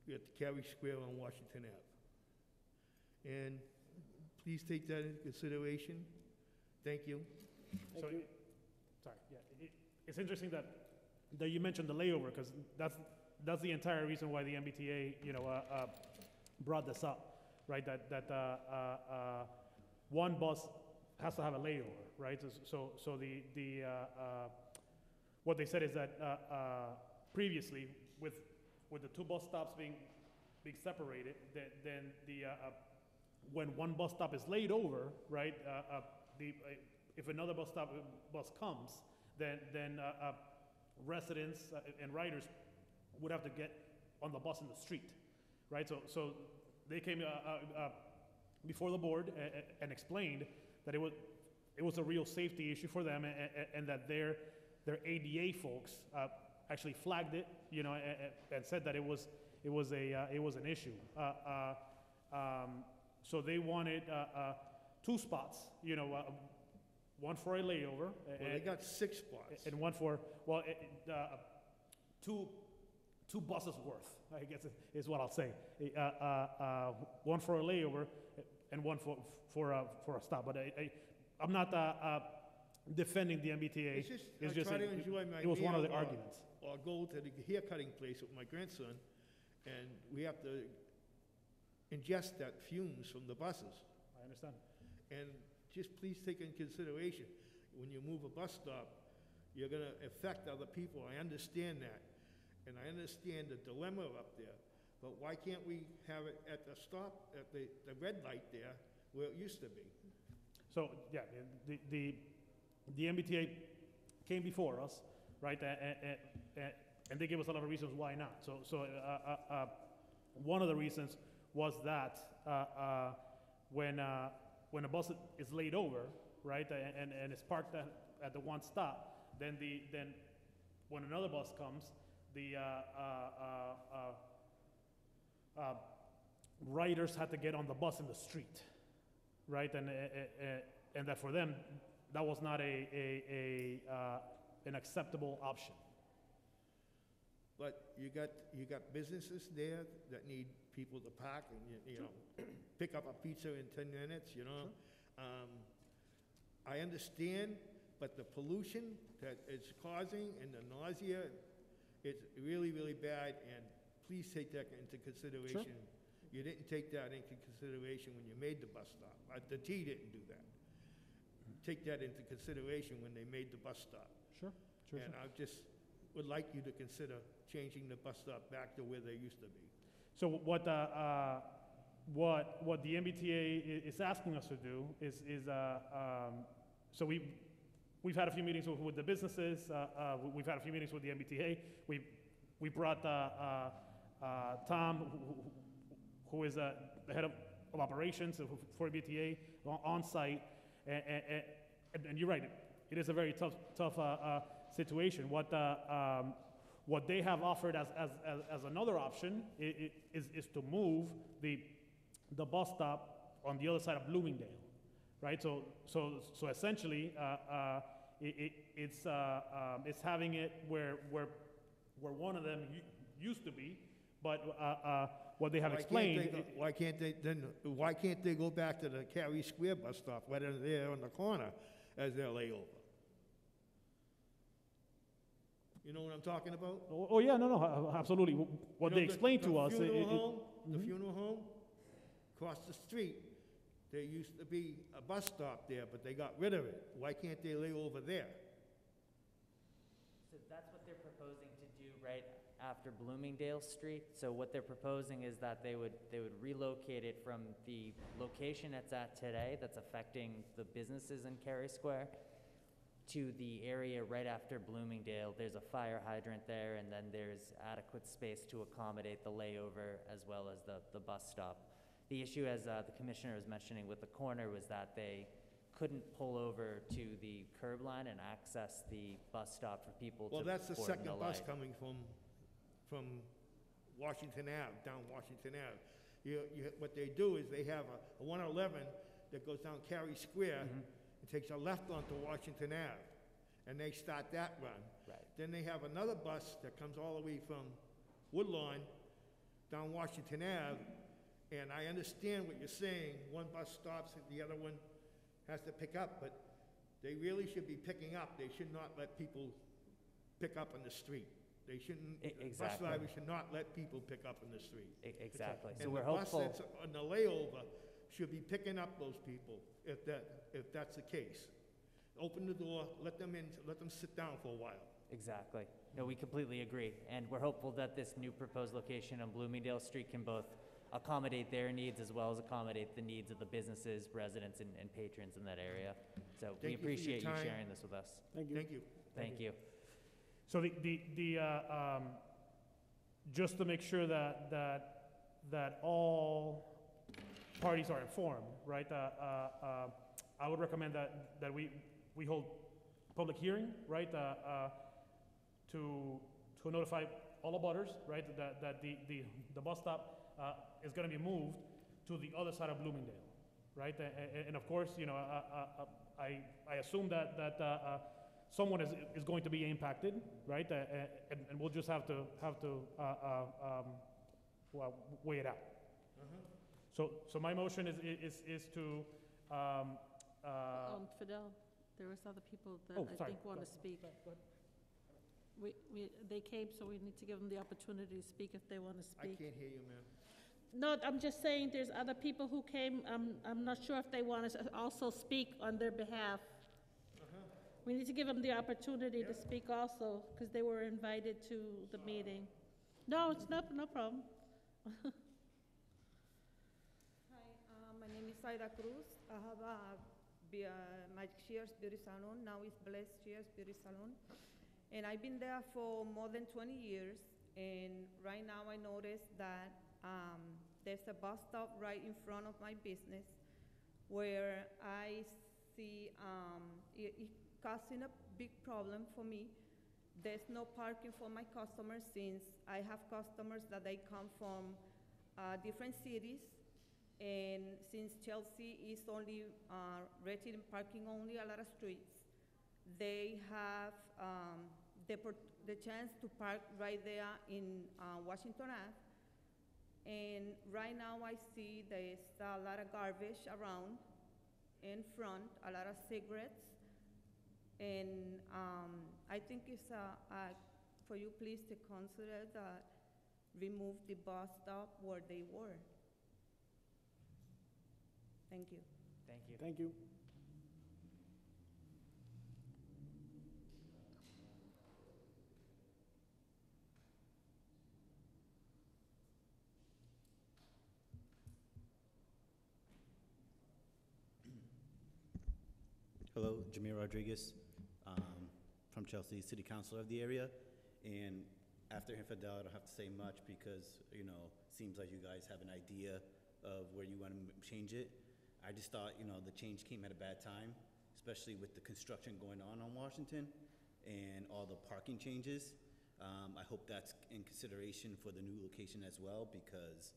at the Cary Square on Washington Ave. And please take that into consideration. Thank you. Sorry, yeah, it's interesting that you mentioned the layover, because that's the entire reason why the MBTA, brought this up, right? That one bus has to have a layover, right? So what they said is that previously, with the two bus stops being separated, then when one bus stop is laid over, right? If another bus comes, then residents and riders would have to get on the bus in the street, right? So they came before the board and explained that it was a real safety issue for them, and that their ADA folks actually flagged it, and said that it was an issue. So they wanted two spots, one for a layover. Well, they got 6 spots. And one for, two buses worth, I guess is what I'll say. One for a layover and one for a stop. But I'm not defending the MBTA. It's just, It's I just try a- to enjoy my it was one of the meal, arguments. Or go to the haircutting place with my grandson, and we have to ingest that fumes from the buses. I understand. And just please take in consideration, when you move a bus stop, you're gonna affect other people. I understand that. And I understand the dilemma up there. But why can't we have it at the stop, at the red light there, where it used to be? So, yeah, the MBTA came before us, right? And they gave us a lot of reasons why not. So one of the reasons was that when a bus is laid over, right, and it's parked at the one stop, then when another bus comes, the riders had to get on the bus in the street, right, and that for them that was not an acceptable option. But you got businesses there that need people to park and, you know, pick up a pizza in 10 minutes, you know? I understand, but the pollution that it's causing and the nausea, it's really, really bad, and please take that into consideration. Sure. You didn't take that into consideration when you made the bus stop. The T didn't do that. Take that into consideration when they made the bus stop. Sure. And I just would like you to consider changing the bus stop back to where they used to be. So what the MBTA is asking us to do is so we've had a few meetings with the businesses. We've had a few meetings with the MBTA. We brought Tom, who is the head of operations for MBTA, on site, and you're right. It is a very tough situation. What they have offered as another option is to move the bus stop on the other side of Bloomingdale, right? So essentially, it's having it where one of them used to be, but what they have explained. Why can't they go back to the Cary Square bus stop right in there on the corner as their layover? You know what I'm talking about? Oh yeah, no, absolutely. What they explained to us. The funeral home, across the street, there used to be a bus stop there, but they got rid of it. Why can't they lay over there? So that's what they're proposing to do right after Bloomingdale Street. So what they're proposing is that they would relocate it from the location it's at today that's affecting the businesses in Cary Square to the area right after Bloomingdale. There's a fire hydrant there, and then there's adequate space to accommodate the layover as well as the bus stop. The issue, as the commissioner was mentioning with the corner, was that they couldn't pull over to the curb line and access the bus stop for people to board and Well, that's the second bus alight. coming from Washington Ave, down Washington Ave. What they do is they have a 111 that goes down Cary Square, and takes a left onto Washington Ave, and they start that run. Right. Then they have another bus that comes all the way from Woodlawn down Washington Ave, and I understand what you're saying. One bus stops and the other one has to pick up, but they really should be picking up. They should not let people pick up on the street. They shouldn't, Exactly. bus drivers should not let people pick up on the street. Exactly. So And we're the hopeful. bus that's on the layover should be picking up those people, if that's the case. Open the door, let them in, let them sit down for a while. Exactly. No, we completely agree. And we're hopeful that this new proposed location on Bloomingdale Street can both accommodate their needs as well as accommodate the needs of the businesses, residents, and patrons in that area. So we Thank you for your appreciate you time. sharing this with us. Thank you. Thank you. Thank you. So just to make sure that all parties are informed, right? I would recommend that we hold a public hearing, right? To notify all abutters, right? That the bus stop is going to be moved to the other side of Bloomingdale, right? And of course, you know, I assume that someone is going to be impacted, right? And we'll just have to weigh it out. So my motion is to Fidel, There was other people that Oh, I sorry. think want to speak. Go ahead. They came, so we need to give them the opportunity to speak if they want to I speak. can't hear you, ma'am. No, I'm just saying, there's other people who came, I'm not sure if they want to also speak on their behalf. We need to give them the opportunity to speak also, because they were invited to the meeting. No, it's no problem. Hi, my name is Aida Cruz. I have my Shears Beauty Salon. Now it's Blessed Shears Beauty Salon. And I've been there for more than 20 years. And right now I noticed that there's a bus stop right in front of my business where I see it's causing a big problem for me. There's no parking for my customers since I have customers that they come from different cities. And since Chelsea is only renting parking only a lot of streets, they have the chance to park right there in Washington Ave. And right now I see there's a lot of garbage around in front, a lot of cigarettes. And I think it's for you please to consider that remove the bus stop where they were. Thank you. Thank you. Thank you. Hello, Jameer Rodriguez, from Chelsea, City Councilor of the area. And after Fidel, I don't have to say much because, you know, seems like you guys have an idea of where you want to change it. I just thought, you know, the change came at a bad time, especially with the construction going on Washington and all the parking changes. I hope that's in consideration for the new location as well because,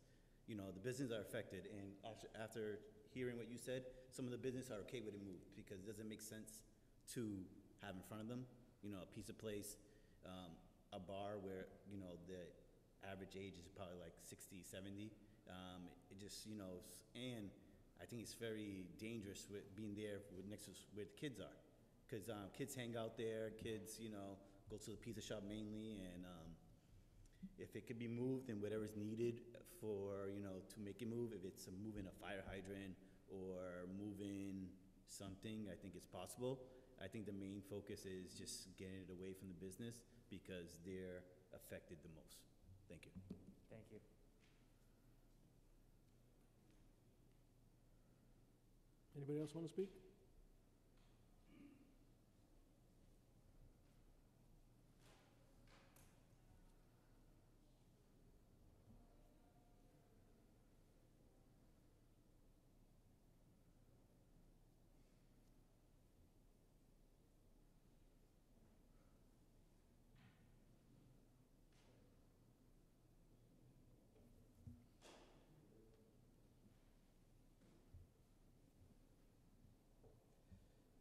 you know, the businesses are affected. And after hearing what you said, some of the businesses are okay with it moved because it doesn't make sense to have in front of them, you know, a pizza place, a bar where, you know, the average age is probably like 60, 70. It just, you know, and I think it's very dangerous with being there next to where the kids are. Because kids hang out there, kids, you know, go to the pizza shop mainly, and if it could be moved and whatever's needed for, you know, to make it move, if it's moving a fire hydrant or moving something, I think it's possible. I think the main focus is just getting it away from the business because they're affected the most. Thank you. Thank you. Anybody else want to speak?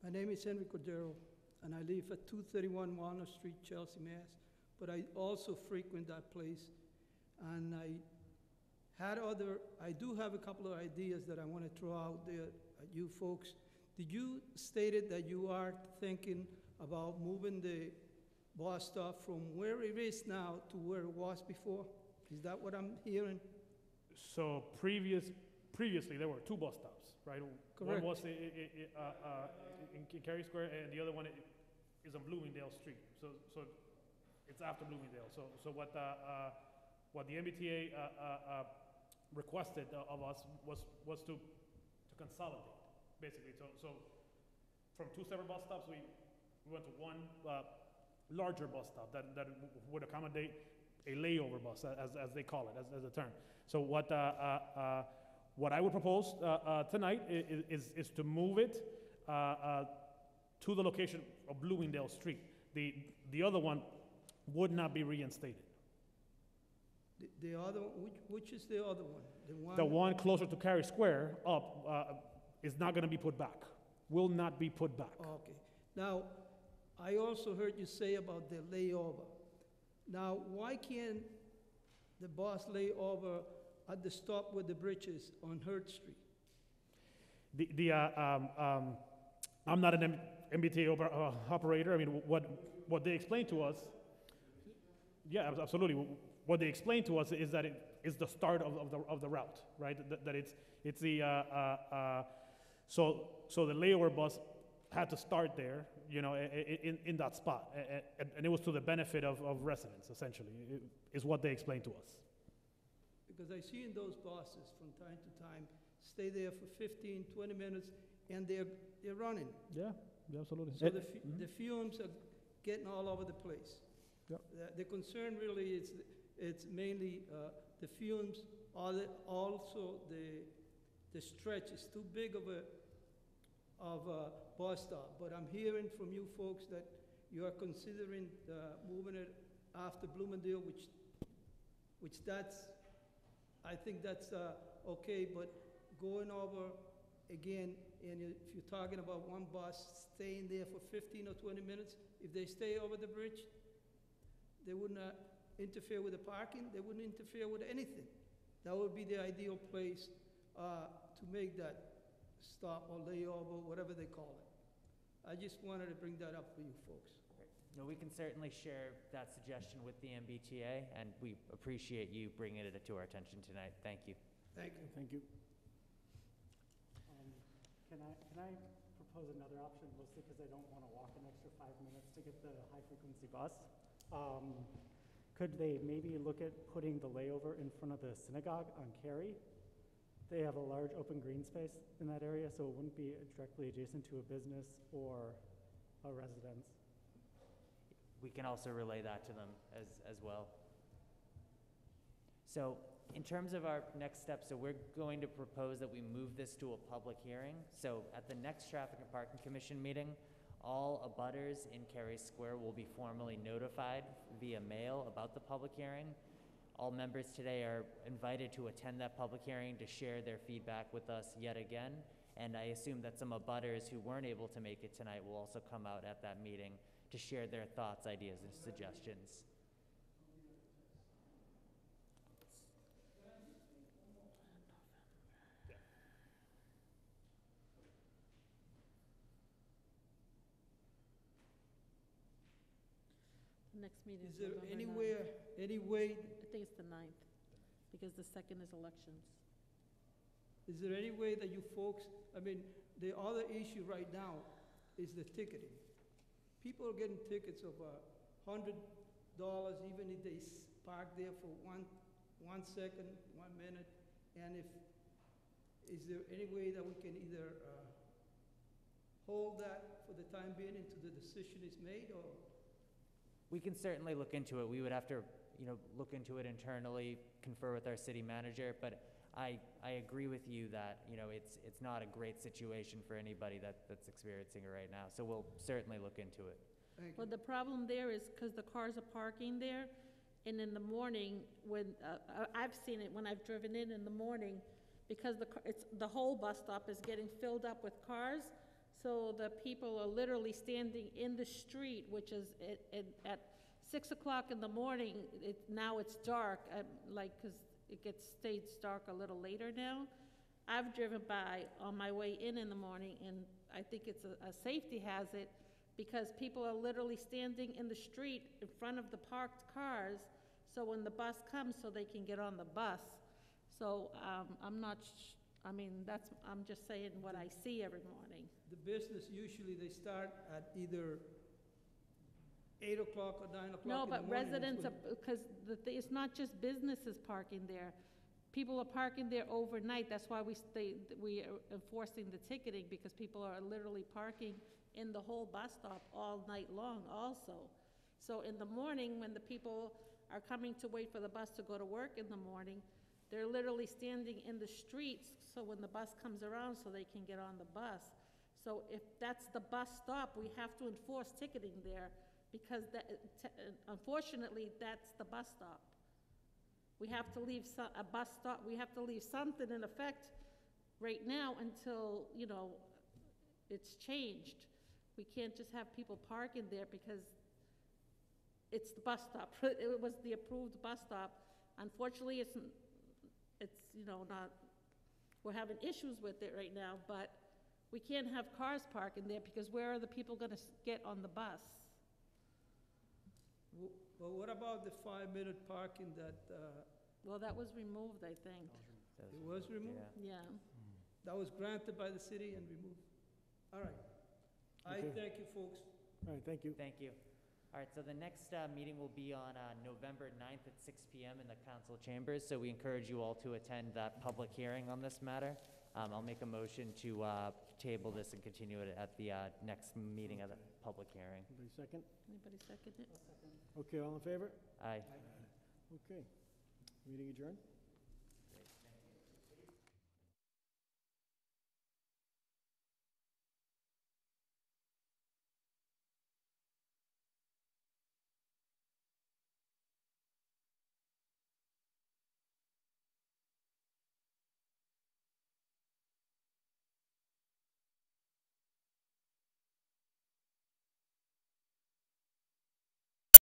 My name is Henry Cordero, and I live at 231 Walnut Street, Chelsea, Mass. But I also frequent that place, and I do have a couple of ideas that I want to throw out there at you folks. Did you stated that you are thinking about moving the bus stop from where it is now to where it was before? Is that what I'm hearing? So previously, there were two bus stops, right? Correct. One was in Cary Square, and the other one is on Bloomingdale Street. So it's after Bloomingdale. So what the MBTA requested of us was to consolidate, basically. So from two separate bus stops, we went to one larger bus stop that would accommodate a layover bus, as they call it, as a term. So what I would propose tonight is to move it to the location of Bloomingdale Street. The other one would not be reinstated. The other, which is the other one? The one closer to Cary Square up is not going to be put back. Will not be put back. Okay. Now, I also heard you say about the layover. Now, why can't the bus lay over at the stop with the bridges on Hurt Street? I'm not an MBTA operator, I mean, what they explained to us, yeah, absolutely. What they explained to us is that it is the start of the route, right? That it's the so the layover bus had to start there, you know, in that spot, and it was to the benefit of residents, essentially, is what they explained to us. Because I see in those buses from time to time, stay there for 15, 20 minutes, and they're running. Yeah, absolutely. So the fumes are getting all over the place. Yep. The concern really is, it's mainly the fumes, also the stretch is too big of a bus stop. But I'm hearing from you folks that you are considering moving it after Bloomingdale, which I think that's okay, but going over again, and if you're talking about one bus staying there for 15 or 20 minutes, if they stay over the bridge, they wouldn't interfere with the parking, they wouldn't interfere with anything. That would be the ideal place to make that stop or layover, whatever they call it. I just wanted to bring that up for you folks. No, we can certainly share that suggestion with the MBTA, and we appreciate you bringing it to our attention tonight. Thank you. Thank you. Thank you. Can I propose another option, mostly because I don't want to walk an extra 5 minutes to get the high-frequency bus? Could they maybe look at putting the layover in front of the synagogue on Cary? They have a large open green space in that area, so it wouldn't be directly adjacent to a business or a residence. We can also relay that to them as well. So in terms of our next steps, so we're going to propose that we move this to a public hearing. So at the next Traffic and Parking Commission meeting, all abutters in Cary Square will be formally notified via mail about the public hearing. All members today are invited to attend that public hearing to share their feedback with us yet again. And I assume that some abutters who weren't able to make it tonight will also come out at that meeting to share their thoughts, ideas, and suggestions. Next meeting Is is there November 9th. any way, I think it's the 9th, because the 2nd is elections. is there any way that you folks, I mean, the other issue right now is the ticketing. People are getting tickets of $100, even if they park there for one second, 1 minute. And is there any way that we can either hold that for the time being until the decision is made, or? We can certainly look into it. We would have to, look into it internally, confer with our city manager, but I agree with you that, it's not a great situation for anybody that's experiencing it right now. So we'll certainly look into it. Well, the problem there is because the cars are parking there, and in the morning, when, I've seen it when I've driven in the morning, because the whole bus stop is getting filled up with cars, so the people are literally standing in the street, which is at 6 o'clock in the morning, now it's dark, because it stays dark a little later now. I've driven by on my way in the morning, and I think it's a safety hazard, because people are literally standing in the street in front of the parked cars, so when the bus comes, so they can get on the bus. So I'm just saying what I see every morning. The business, usually they start at either 8 o'clock or 9 o'clock in the morning. No, but residents, because it's not just businesses parking there. People are parking there overnight. That's why we are enforcing the ticketing, because people are literally parking in the whole bus stop all night long also. So in the morning, when the people are coming to wait for the bus to go to work in the morning, they're literally standing in the streets, so when the bus comes around, so they can get on the bus. So if that's the bus stop, we have to enforce ticketing there, because unfortunately, that's the bus stop. We have to leave a bus stop, we have to leave something in effect right now until, it's changed. We can't just have people parking there because it's the bus stop. It was the approved bus stop. Unfortunately, it's not, we're having issues with it right now, but we can't have cars parking there because where are the people gonna get on the bus? Well, what about the 5-minute parking that, Well, that was removed, I think. it was removed? Yeah. That was granted by the city and removed? All right. I Okay. thank you, folks. All right, thank you. Thank you. All right, so the next meeting will be on November 9th at 6 PM in the council chambers, so we encourage you all to attend that public hearing on this matter. I'll make a motion to table this and continue it at the next meeting of the public hearing. Anybody second? Anybody second it? Okay, all in favor? Aye. Okay. Meeting adjourned?